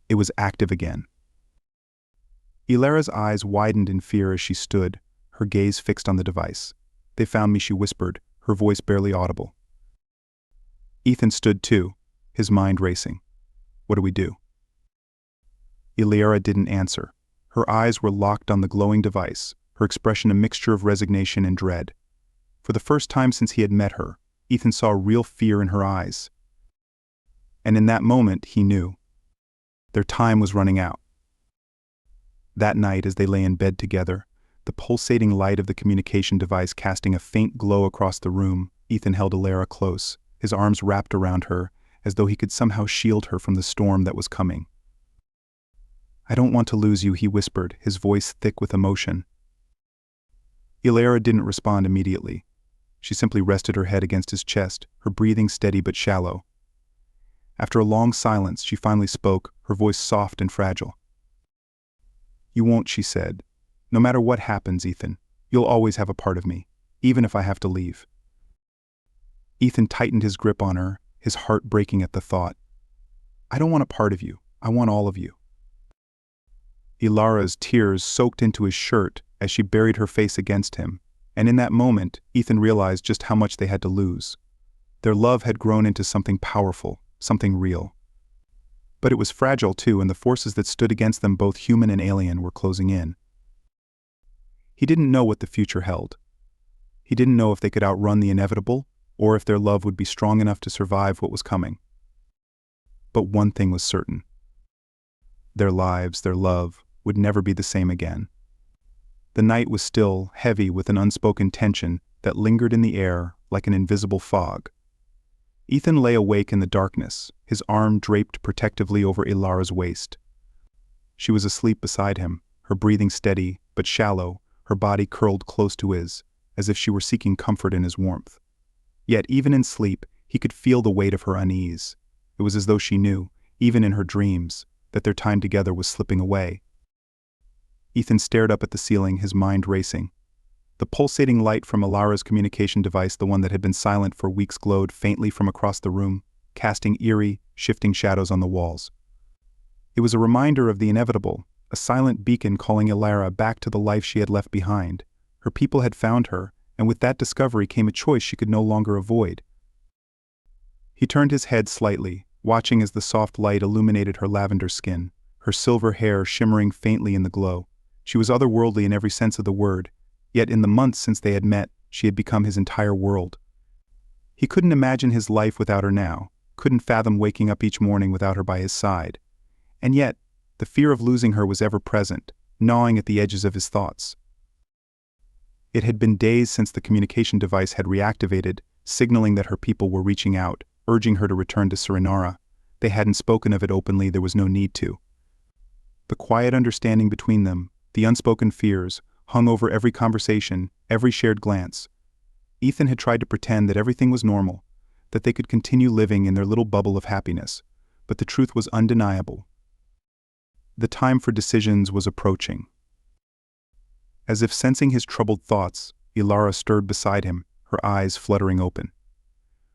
It was active again. Ilara's eyes widened in fear as she stood, her gaze fixed on the device. They found me, she whispered, her voice barely audible. Ethan stood too, his mind racing. What do we do? Ilara didn't answer. Her eyes were locked on the glowing device, her expression a mixture of resignation and dread. For the first time since he had met her, Ethan saw real fear in her eyes. And in that moment, he knew. Their time was running out. That night, as they lay in bed together, the pulsating light of the communication device casting a faint glow across the room, Ethan held Alara close, his arms wrapped around her, as though he could somehow shield her from the storm that was coming. "I don't want to lose you," he whispered, his voice thick with emotion. Alara didn't respond immediately. She simply rested her head against his chest, her breathing steady but shallow. After a long silence, she finally spoke, her voice soft and fragile. "You won't," she said. "No matter what happens, Ethan, you'll always have a part of me, even if I have to leave." Ethan tightened his grip on her, his heart breaking at the thought. "I don't want a part of you. I want all of you." Alara's tears soaked into his shirt as she buried her face against him, and in that moment, Ethan realized just how much they had to lose. Their love had grown into something powerful, something real. But it was fragile too, and the forces that stood against them, both human and alien, were closing in. He didn't know what the future held. He didn't know if they could outrun the inevitable, or if their love would be strong enough to survive what was coming. But one thing was certain. Their lives, their love, would never be the same again. The night was still, heavy with an unspoken tension that lingered in the air like an invisible fog. Ethan lay awake in the darkness, his arm draped protectively over Alara's waist. She was asleep beside him, her breathing steady but shallow, her body curled close to his, as if she were seeking comfort in his warmth. Yet even in sleep, he could feel the weight of her unease. It was as though she knew, even in her dreams, that their time together was slipping away. Ethan stared up at the ceiling, his mind racing. The pulsating light from Alara's communication device, the one that had been silent for weeks, glowed faintly from across the room, casting eerie, shifting shadows on the walls. It was a reminder of the inevitable, a silent beacon calling Alara back to the life she had left behind. Her people had found her, and with that discovery came a choice she could no longer avoid. He turned his head slightly, watching as the soft light illuminated her lavender skin, her silver hair shimmering faintly in the glow. She was otherworldly in every sense of the word, yet in the months since they had met, she had become his entire world. He couldn't imagine his life without her now, couldn't fathom waking up each morning without her by his side. And yet, the fear of losing her was ever present, gnawing at the edges of his thoughts. It had been days since the communication device had reactivated, signaling that her people were reaching out, urging her to return to Serenara. They hadn't spoken of it openly, there was no need to. The quiet understanding between them, the unspoken fears, hung over every conversation, every shared glance. Ethan had tried to pretend that everything was normal, that they could continue living in their little bubble of happiness, but the truth was undeniable. The time for decisions was approaching. As if sensing his troubled thoughts, Alara stirred beside him, her eyes fluttering open.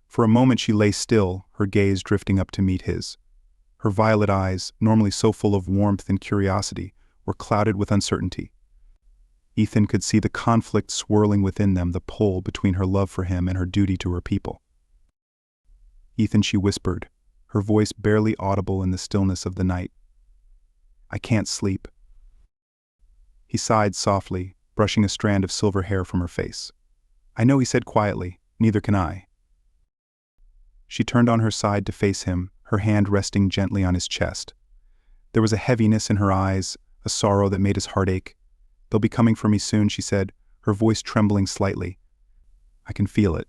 For a moment she lay still, her gaze drifting up to meet his. Her violet eyes, normally so full of warmth and curiosity, were clouded with uncertainty. Ethan could see the conflict swirling within them, the pull between her love for him and her duty to her people. "Ethan," she whispered, her voice barely audible in the stillness of the night. "I can't sleep." He sighed softly, brushing a strand of silver hair from her face. "I know," he said quietly, "neither can I." She turned on her side to face him, her hand resting gently on his chest. There was a heaviness in her eyes, a sorrow that made his heart ache. "They'll be coming for me soon," she said, her voice trembling slightly. "I can feel it."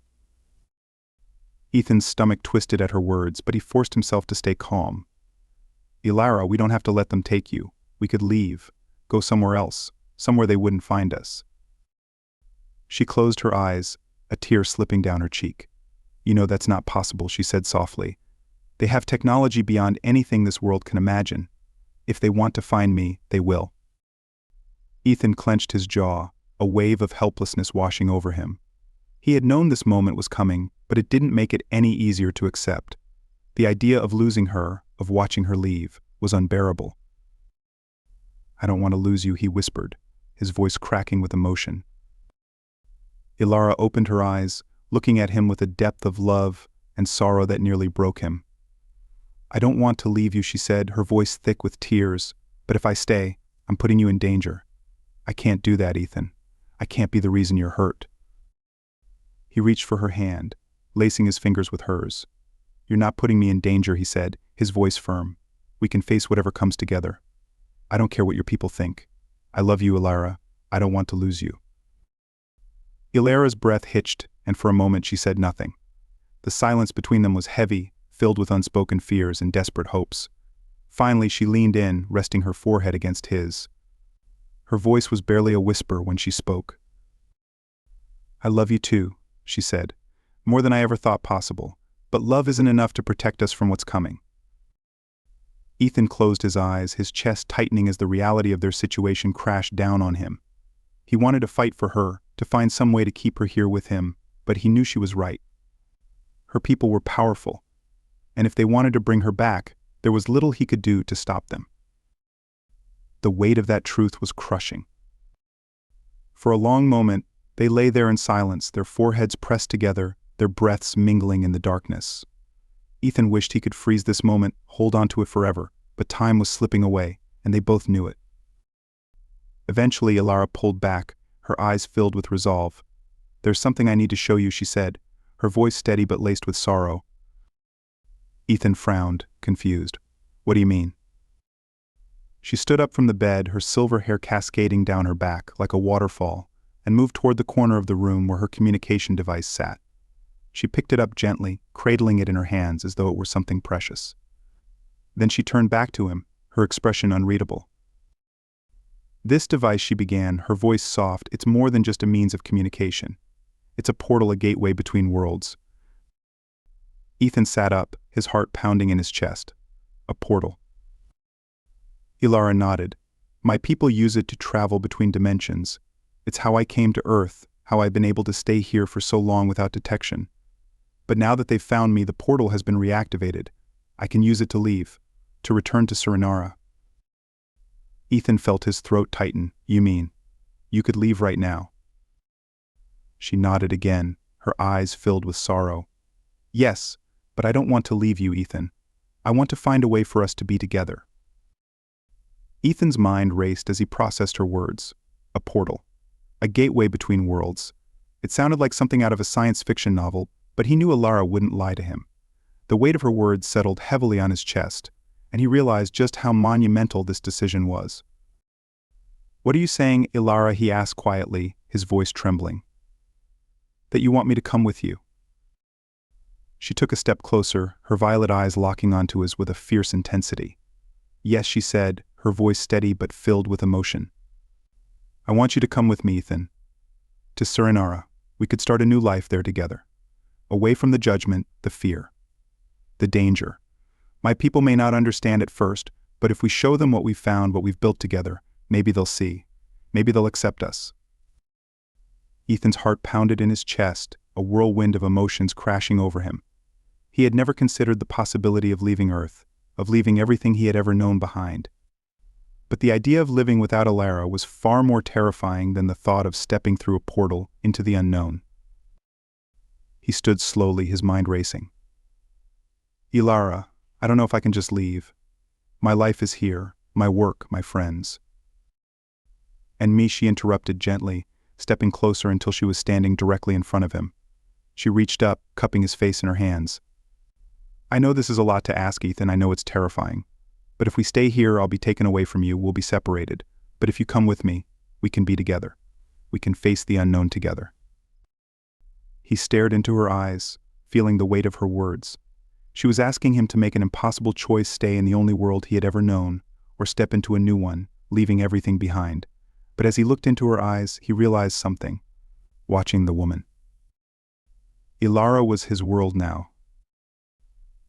Ethan's stomach twisted at her words, but he forced himself to stay calm. "Alara, we don't have to let them take you. We could leave, go somewhere else, somewhere they wouldn't find us." She closed her eyes, a tear slipping down her cheek. "You know that's not possible," she said softly. "They have technology beyond anything this world can imagine. If they want to find me, they will." Ethan clenched his jaw, a wave of helplessness washing over him. He had known this moment was coming, but it didn't make it any easier to accept. The idea of losing her, of watching her leave, was unbearable. "I don't want to lose you," he whispered, his voice cracking with emotion. Alara opened her eyes, looking at him with a depth of love and sorrow that nearly broke him. "I don't want to leave you," she said, her voice thick with tears, "but if I stay, I'm putting you in danger. I can't do that, Ethan. I can't be the reason you're hurt. He reached for her hand, lacing his fingers with hers. You're not putting me in danger, he said, his voice firm. We can face whatever comes together. I don't care what your people think. I love you, Ilara. I don't want to lose you. Ilara's breath hitched, and for a moment she said nothing. The silence between them was heavy, filled with unspoken fears and desperate hopes. Finally, she leaned in, resting her forehead against his. Her voice was barely a whisper when she spoke. I love you too, she said, more than I ever thought possible, but love isn't enough to protect us from what's coming. Ethan closed his eyes, his chest tightening as the reality of their situation crashed down on him. He wanted to fight for her, to find some way to keep her here with him, but he knew she was right. Her people were powerful, and if they wanted to bring her back, there was little he could do to stop them. The weight of that truth was crushing. For a long moment, they lay there in silence, their foreheads pressed together, their breaths mingling in the darkness. Ethan wished he could freeze this moment, hold on to it forever, but time was slipping away, and they both knew it. Eventually, Ilara pulled back, her eyes filled with resolve. There's something I need to show you, she said, her voice steady but laced with sorrow. Ethan frowned, confused. What do you mean? She stood up from the bed, her silver hair cascading down her back like a waterfall, and moved toward the corner of the room where her communication device sat. She picked it up gently, cradling it in her hands as though it were something precious. Then she turned back to him, her expression unreadable. This device, she began, her voice soft, it's more than just a means of communication. It's a portal, a gateway between worlds. Ethan sat up, his heart pounding in his chest. A portal. Ilara nodded. My people use it to travel between dimensions. It's how I came to Earth, how I've been able to stay here for so long without detection. But now that they've found me, the portal has been reactivated. I can use it to leave, to return to Surinara. Ethan felt his throat tighten. You mean, you could leave right now? She nodded again, her eyes filled with sorrow. Yes, but I don't want to leave you, Ethan. I want to find a way for us to be together. Ethan's mind raced as he processed her words. A portal. A gateway between worlds. It sounded like something out of a science fiction novel, but he knew Ilara wouldn't lie to him. The weight of her words settled heavily on his chest, and he realized just how monumental this decision was. What are you saying, Ilara? He asked quietly, his voice trembling. That you want me to come with you? She took a step closer, her violet eyes locking onto his with a fierce intensity. Yes, she said, her voice steady but filled with emotion. I want you to come with me, Ethan. To Surinara. We could start a new life there together. Away from the judgment, the fear. The danger. My people may not understand at first, but if we show them what we've found, what we've built together, maybe they'll see. Maybe they'll accept us. Ethan's heart pounded in his chest, a whirlwind of emotions crashing over him. He had never considered the possibility of leaving Earth, of leaving everything he had ever known behind. But the idea of living without Ilara was far more terrifying than the thought of stepping through a portal into the unknown. He stood slowly, his mind racing. Ilara, I don't know if I can just leave. My life is here, my work, my friends. And me, she interrupted gently, stepping closer until she was standing directly in front of him. She reached up, cupping his face in her hands. I know this is a lot to ask, Ethan, I know it's terrifying. But if we stay here, I'll be taken away from you, we'll be separated. But if you come with me, we can be together. We can face the unknown together. He stared into her eyes, feeling the weight of her words. She was asking him to make an impossible choice, stay in the only world he had ever known, or step into a new one, leaving everything behind. But as he looked into her eyes, he realized something. Watching the woman. Ilara was his world now.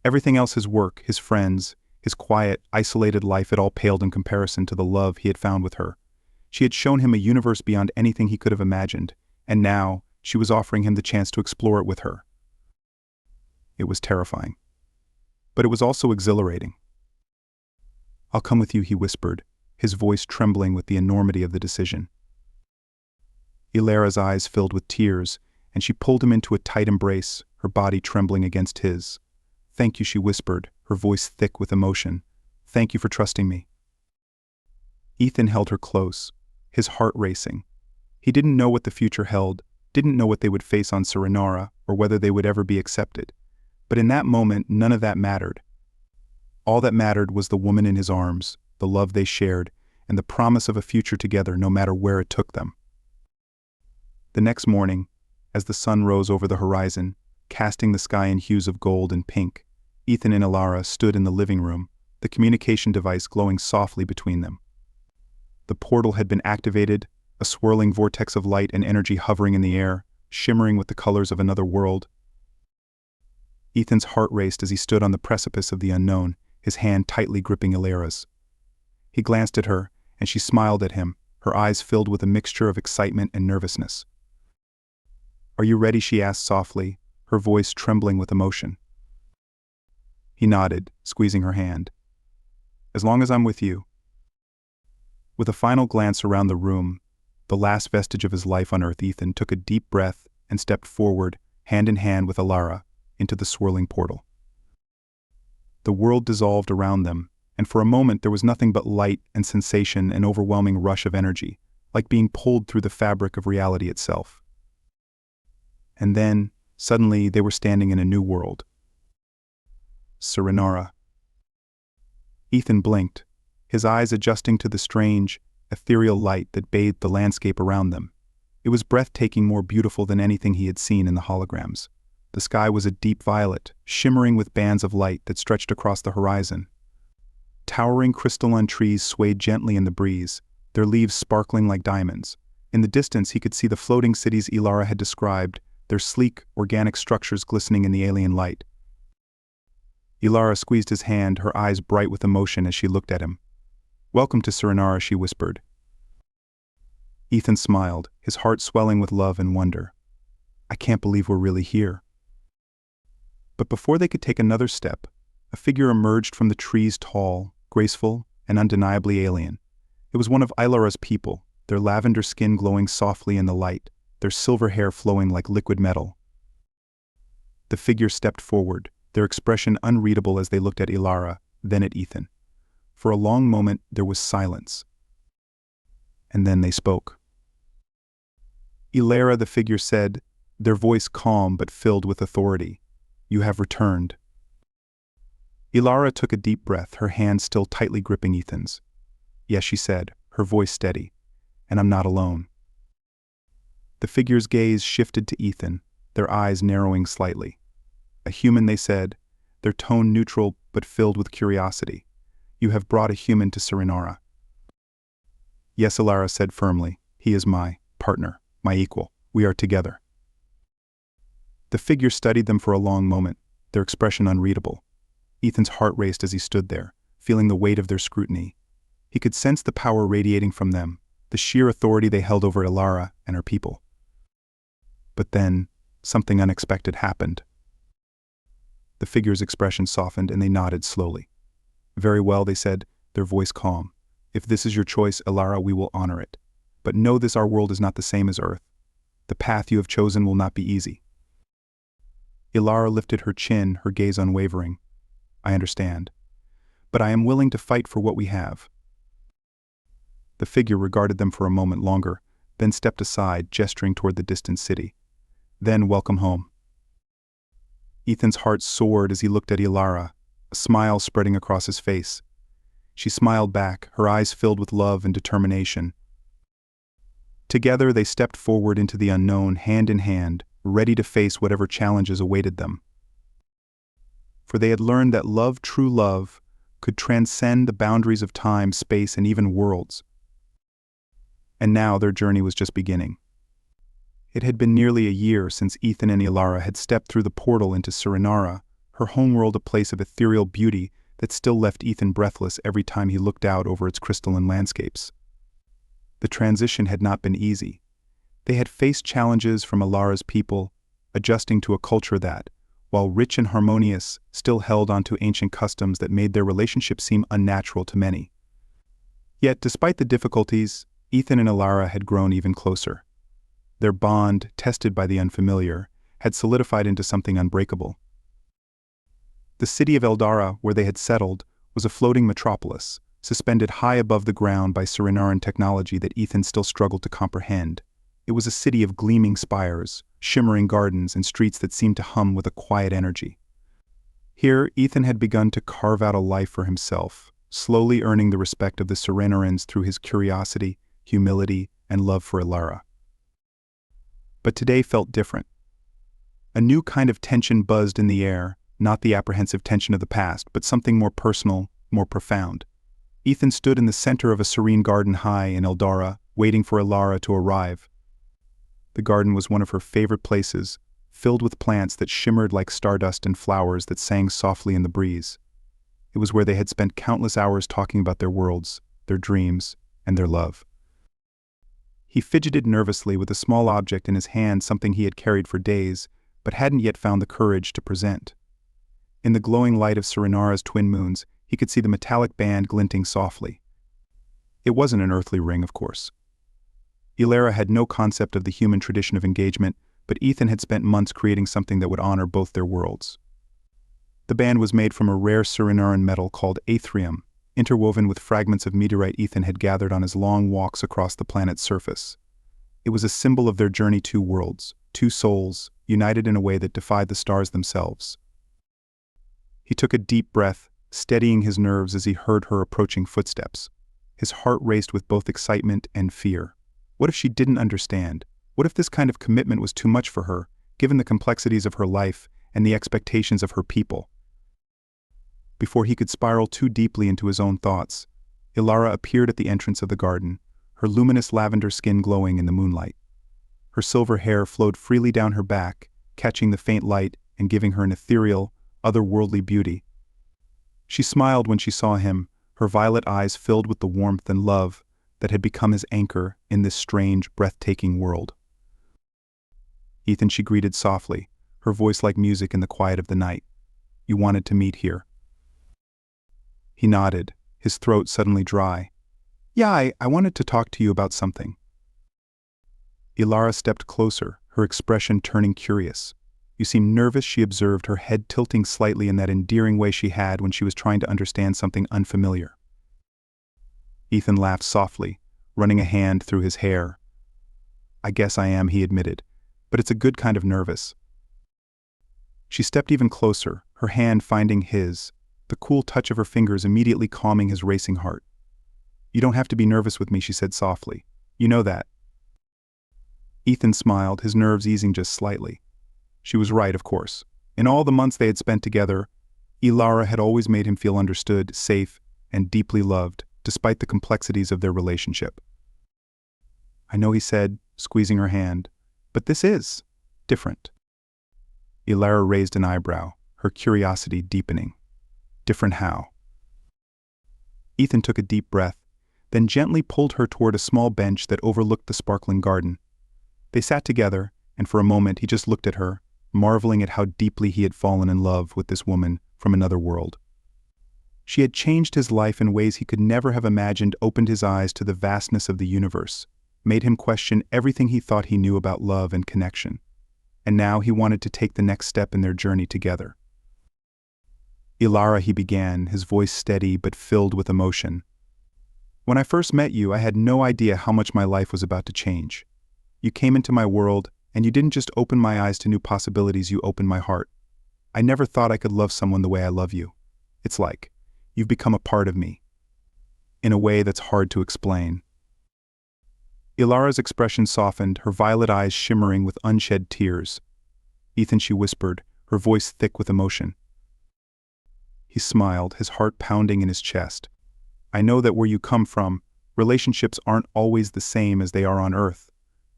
Everything else, his work, his friends, his quiet, isolated life, it all paled in comparison to the love he had found with her. She had shown him a universe beyond anything he could have imagined, and now she was offering him the chance to explore it with her. It was terrifying. But it was also exhilarating. I'll come with you, he whispered, his voice trembling with the enormity of the decision. Ilara's eyes filled with tears, and she pulled him into a tight embrace, her body trembling against his. Thank you, she whispered, her voice thick with emotion. Thank you for trusting me. Ethan held her close, his heart racing. He didn't know what the future held, didn't know what they would face on Serenara, or whether they would ever be accepted. But in that moment, none of that mattered. All that mattered was the woman in his arms, the love they shared, and the promise of a future together no matter where it took them. The next morning, as the sun rose over the horizon, casting the sky in hues of gold and pink, Ethan and Ilara stood in the living room, the communication device glowing softly between them. The portal had been activated, a swirling vortex of light and energy hovering in the air, shimmering with the colors of another world. Ethan's heart raced as he stood on the precipice of the unknown, his hand tightly gripping Ilara's. He glanced at her, and she smiled at him, her eyes filled with a mixture of excitement and nervousness. "Are you ready?" she asked softly, her voice trembling with emotion. He nodded, squeezing her hand. "As long as I'm with you." With a final glance around the room, the last vestige of his life on Earth, Ethan took a deep breath and stepped forward, hand in hand with Ilara, into the swirling portal. The world dissolved around them, and for a moment there was nothing but light and sensation, an overwhelming rush of energy, like being pulled through the fabric of reality itself. And then, suddenly, they were standing in a new world. Serenara. Ethan blinked, his eyes adjusting to the strange, ethereal light that bathed the landscape around them. It was breathtaking, more beautiful than anything he had seen in the holograms. The sky was a deep violet, shimmering with bands of light that stretched across the horizon. Towering crystalline trees swayed gently in the breeze, their leaves sparkling like diamonds. In the distance he could see the floating cities Ilara had described, their sleek, organic structures glistening in the alien light. Ilara squeezed his hand, her eyes bright with emotion as she looked at him. "Welcome to Serenara," she whispered. Ethan smiled, his heart swelling with love and wonder. "I can't believe we're really here." But before they could take another step, a figure emerged from the trees, tall, graceful, and undeniably alien. It was one of Ilara's people, their lavender skin glowing softly in the light, their silver hair flowing like liquid metal. The figure stepped forward, their expression unreadable as they looked at Ilara, then at Ethan. For a long moment there was silence. And then they spoke. "Ilara," the figure said, their voice calm but filled with authority. "You have returned." Ilara took a deep breath, her hand still tightly gripping Ethan's. "Yes," she said, her voice steady. "And I'm not alone." The figure's gaze shifted to Ethan, their eyes narrowing slightly. "A human," they said, their tone neutral but filled with curiosity. "You have brought a human to Serenara." "Yes," Ilara said firmly. "He is my partner, my equal. We are together." The figure studied them for a long moment, their expression unreadable. Ethan's heart raced as he stood there, feeling the weight of their scrutiny. He could sense the power radiating from them, the sheer authority they held over Ilara and her people. But then, something unexpected happened. The figure's expression softened and they nodded slowly. "Very well," they said, their voice calm. "If this is your choice, Ilara, we will honor it. But know this: our world is not the same as Earth. The path you have chosen will not be easy." Ilara lifted her chin, her gaze unwavering. "I understand. But I am willing to fight for what we have." The figure regarded them for a moment longer, then stepped aside, gesturing toward the distant city. "Then welcome home." Ethan's heart soared as he looked at Ilara, a smile spreading across his face. She smiled back, her eyes filled with love and determination. Together they stepped forward into the unknown, hand in hand, ready to face whatever challenges awaited them. For they had learned that love, true love, could transcend the boundaries of time, space, and even worlds. And now their journey was just beginning. It had been nearly a year since Ethan and Ilara had stepped through the portal into Serenara, her homeworld, a place of ethereal beauty that still left Ethan breathless every time he looked out over its crystalline landscapes. The transition had not been easy. They had faced challenges from Ilara's people, adjusting to a culture that, while rich and harmonious, still held onto ancient customs that made their relationship seem unnatural to many. Yet, despite the difficulties, Ethan and Ilara had grown even closer. Their bond, tested by the unfamiliar, had solidified into something unbreakable. The city of Eldara, where they had settled, was a floating metropolis, suspended high above the ground by Serinaran technology that Ethan still struggled to comprehend. It was a city of gleaming spires, shimmering gardens, and streets that seemed to hum with a quiet energy. Here, Ethan had begun to carve out a life for himself, slowly earning the respect of the Serenarans through his curiosity, humility, and love for Ilara. But today felt different. A new kind of tension buzzed in the air, not the apprehensive tension of the past, but something more personal, more profound. Ethan stood in the center of a serene garden high in Eldara, waiting for Ilara to arrive. The garden was one of her favorite places, filled with plants that shimmered like stardust and flowers that sang softly in the breeze. It was where they had spent countless hours talking about their worlds, their dreams, and their love. He fidgeted nervously with a small object in his hand, something he had carried for days, but hadn't yet found the courage to present. In the glowing light of Serenara's twin moons, he could see the metallic band glinting softly. It wasn't an earthly ring, of course. Ilara had no concept of the human tradition of engagement, but Ethan had spent months creating something that would honor both their worlds. The band was made from a rare Serinaran metal called aetherium, interwoven with fragments of meteorite Ethan had gathered on his long walks across the planet's surface. It was a symbol of their journey, two worlds, two souls, united in a way that defied the stars themselves. He took a deep breath, steadying his nerves as he heard her approaching footsteps. His heart raced with both excitement and fear. What if she didn't understand? What if this kind of commitment was too much for her, given the complexities of her life and the expectations of her people? Before he could spiral too deeply into his own thoughts, Ilara appeared at the entrance of the garden, her luminous lavender skin glowing in the moonlight. Her silver hair flowed freely down her back, catching the faint light and giving her an ethereal, otherworldly beauty. She smiled when she saw him, her violet eyes filled with the warmth and love that had become his anchor in this strange, breathtaking world. Ethan, she greeted softly, her voice like music in the quiet of the night. You wanted to meet here. He nodded, his throat suddenly dry. Yeah, I wanted to talk to you about something. Ilara stepped closer, her expression turning curious. You seem nervous, she observed, her head tilting slightly in that endearing way she had when she was trying to understand something unfamiliar. Ethan laughed softly, running a hand through his hair. I guess I am, he admitted, but it's a good kind of nervous. She stepped even closer, her hand finding his, the cool touch of her fingers immediately calming his racing heart. You don't have to be nervous with me, she said softly. You know that. Ethan smiled, his nerves easing just slightly. She was right, of course. In all the months they had spent together, Ilara had always made him feel understood, safe, and deeply loved, despite the complexities of their relationship. I know, he said, squeezing her hand, but this is different. Ilara raised an eyebrow, her curiosity deepening. Different how? Ethan took a deep breath, then gently pulled her toward a small bench that overlooked the sparkling garden. They sat together, and for a moment he just looked at her, marveling at how deeply he had fallen in love with this woman from another world. She had changed his life in ways he could never have imagined, opened his eyes to the vastness of the universe, made him question everything he thought he knew about love and connection. And now he wanted to take the next step in their journey together. Ilara, he began, his voice steady but filled with emotion. When I first met you, I had no idea how much my life was about to change. You came into my world, and you didn't just open my eyes to new possibilities, you opened my heart. I never thought I could love someone the way I love you. It's like you've become a part of me, in a way that's hard to explain. Ilara's expression softened, her violet eyes shimmering with unshed tears. Ethan, she whispered, her voice thick with emotion. He smiled, his heart pounding in his chest. I know that where you come from, relationships aren't always the same as they are on Earth.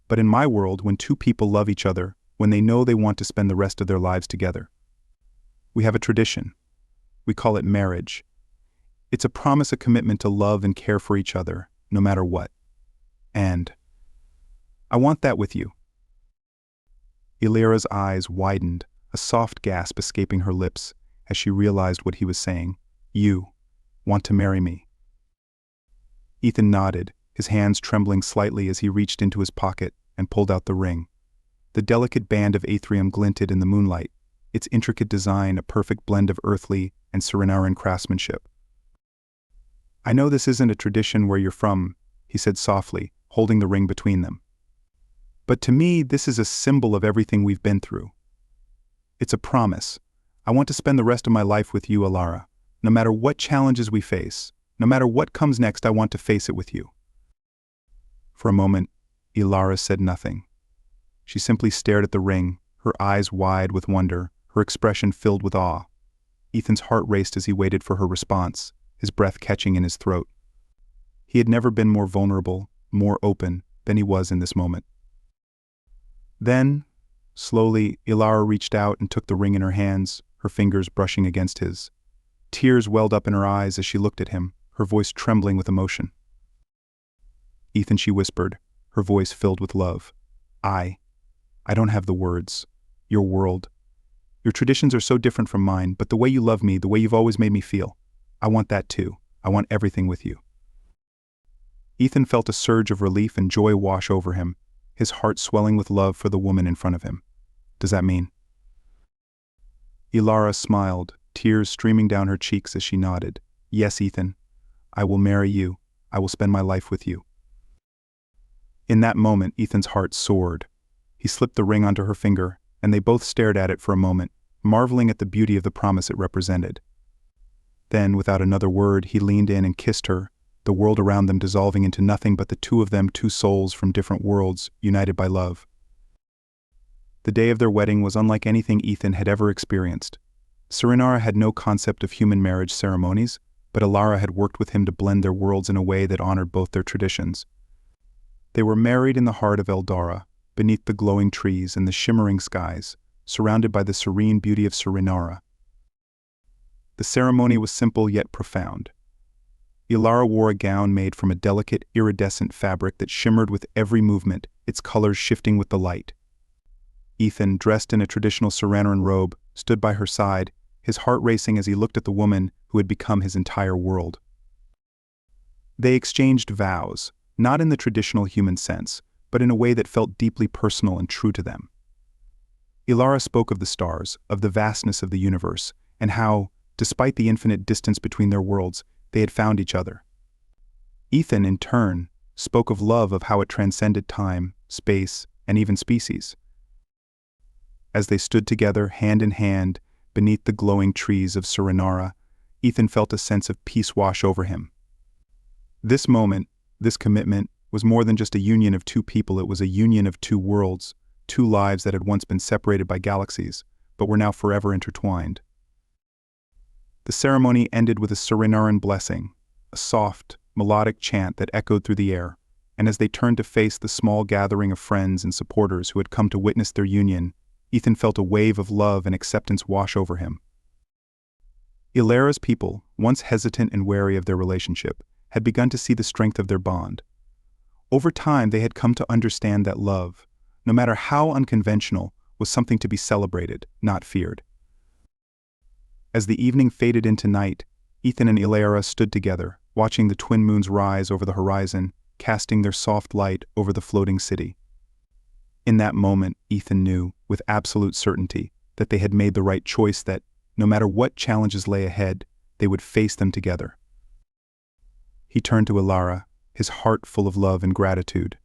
But in my world, when two people love each other, when they know they want to spend the rest of their lives together, we have a tradition. We call it marriage. It's a promise, a commitment to love and care for each other, no matter what. And I want that with you. Ilara's eyes widened, a soft gasp escaping her lips as she realized what he was saying. You want to marry me? Ethan nodded, his hands trembling slightly as he reached into his pocket and pulled out the ring. The delicate band of aetherium glinted in the moonlight, its intricate design a perfect blend of earthly and Serinaran craftsmanship. I know this isn't a tradition where you're from, he said softly, holding the ring between them. But to me, this is a symbol of everything we've been through. It's a promise. I want to spend the rest of my life with you, Alara. No matter what challenges we face, no matter what comes next, I want to face it with you. For a moment, Ilara said nothing. She simply stared at the ring, her eyes wide with wonder, her expression filled with awe. Ethan's heart raced as he waited for her response, his breath catching in his throat. He had never been more vulnerable, more open, than he was in this moment. Then, slowly, Ilara reached out and took the ring in her hands, her fingers brushing against his. Tears welled up in her eyes as she looked at him, her voice trembling with emotion. Ethan, she whispered, her voice filled with love. I don't have the words. Your world. Your traditions are so different from mine, but the way you love me, the way you've always made me feel, I want that too. I want everything with you. Ethan felt a surge of relief and joy wash over him, his heart swelling with love for the woman in front of him. Does that mean? Ilara smiled, tears streaming down her cheeks as she nodded. Yes, Ethan. I will marry you. I will spend my life with you. In that moment, Ethan's heart soared. He slipped the ring onto her finger, and they both stared at it for a moment, marveling at the beauty of the promise it represented. Then, without another word, he leaned in and kissed her, the world around them dissolving into nothing but the two of them, two souls from different worlds, united by love. The day of their wedding was unlike anything Ethan had ever experienced. Sarinara had no concept of human marriage ceremonies, but Alara had worked with him to blend their worlds in a way that honored both their traditions. They were married in the heart of Eldara, beneath the glowing trees and the shimmering skies, surrounded by the serene beauty of Sarinara. The ceremony was simple yet profound. Ilara wore a gown made from a delicate, iridescent fabric that shimmered with every movement, its colors shifting with the light. Ethan, dressed in a traditional Saranaran robe, stood by her side, his heart racing as he looked at the woman who had become his entire world. They exchanged vows, not in the traditional human sense, but in a way that felt deeply personal and true to them. Ilara spoke of the stars, of the vastness of the universe, and how, despite the infinite distance between their worlds, they had found each other. Ethan, in turn, spoke of love, of how it transcended time, space, and even species. As they stood together, hand in hand, beneath the glowing trees of Sarinara, Ethan felt a sense of peace wash over him. This moment, this commitment, was more than just a union of two people. It was a union of two worlds, two lives that had once been separated by galaxies, but were now forever intertwined. The ceremony ended with a Sarinaran blessing, a soft, melodic chant that echoed through the air, and as they turned to face the small gathering of friends and supporters who had come to witness their union, Ethan felt a wave of love and acceptance wash over him. Ilara's people, once hesitant and wary of their relationship, had begun to see the strength of their bond. Over time, they had come to understand that love, no matter how unconventional, was something to be celebrated, not feared. As the evening faded into night, Ethan and Ilara stood together, watching the twin moons rise over the horizon, casting their soft light over the floating city. In that moment, Ethan knew, with absolute certainty, that they had made the right choice, that, no matter what challenges lay ahead, they would face them together. He turned to Ilara, his heart full of love and gratitude.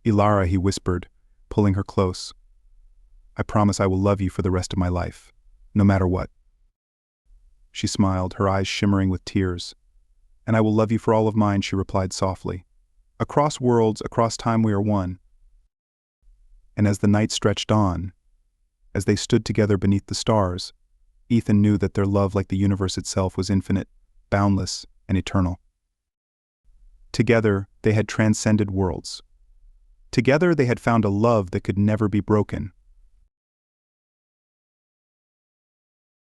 Ilara, he whispered, pulling her close. I promise I will love you for the rest of my life, no matter what. She smiled, her eyes shimmering with tears. And I will love you for all of mine, she replied softly. Across worlds, across time we are one. And as the night stretched on, as they stood together beneath the stars, Ethan knew that their love, like the universe itself, was infinite, boundless, and eternal. Together, they had transcended worlds. Together, they had found a love that could never be broken,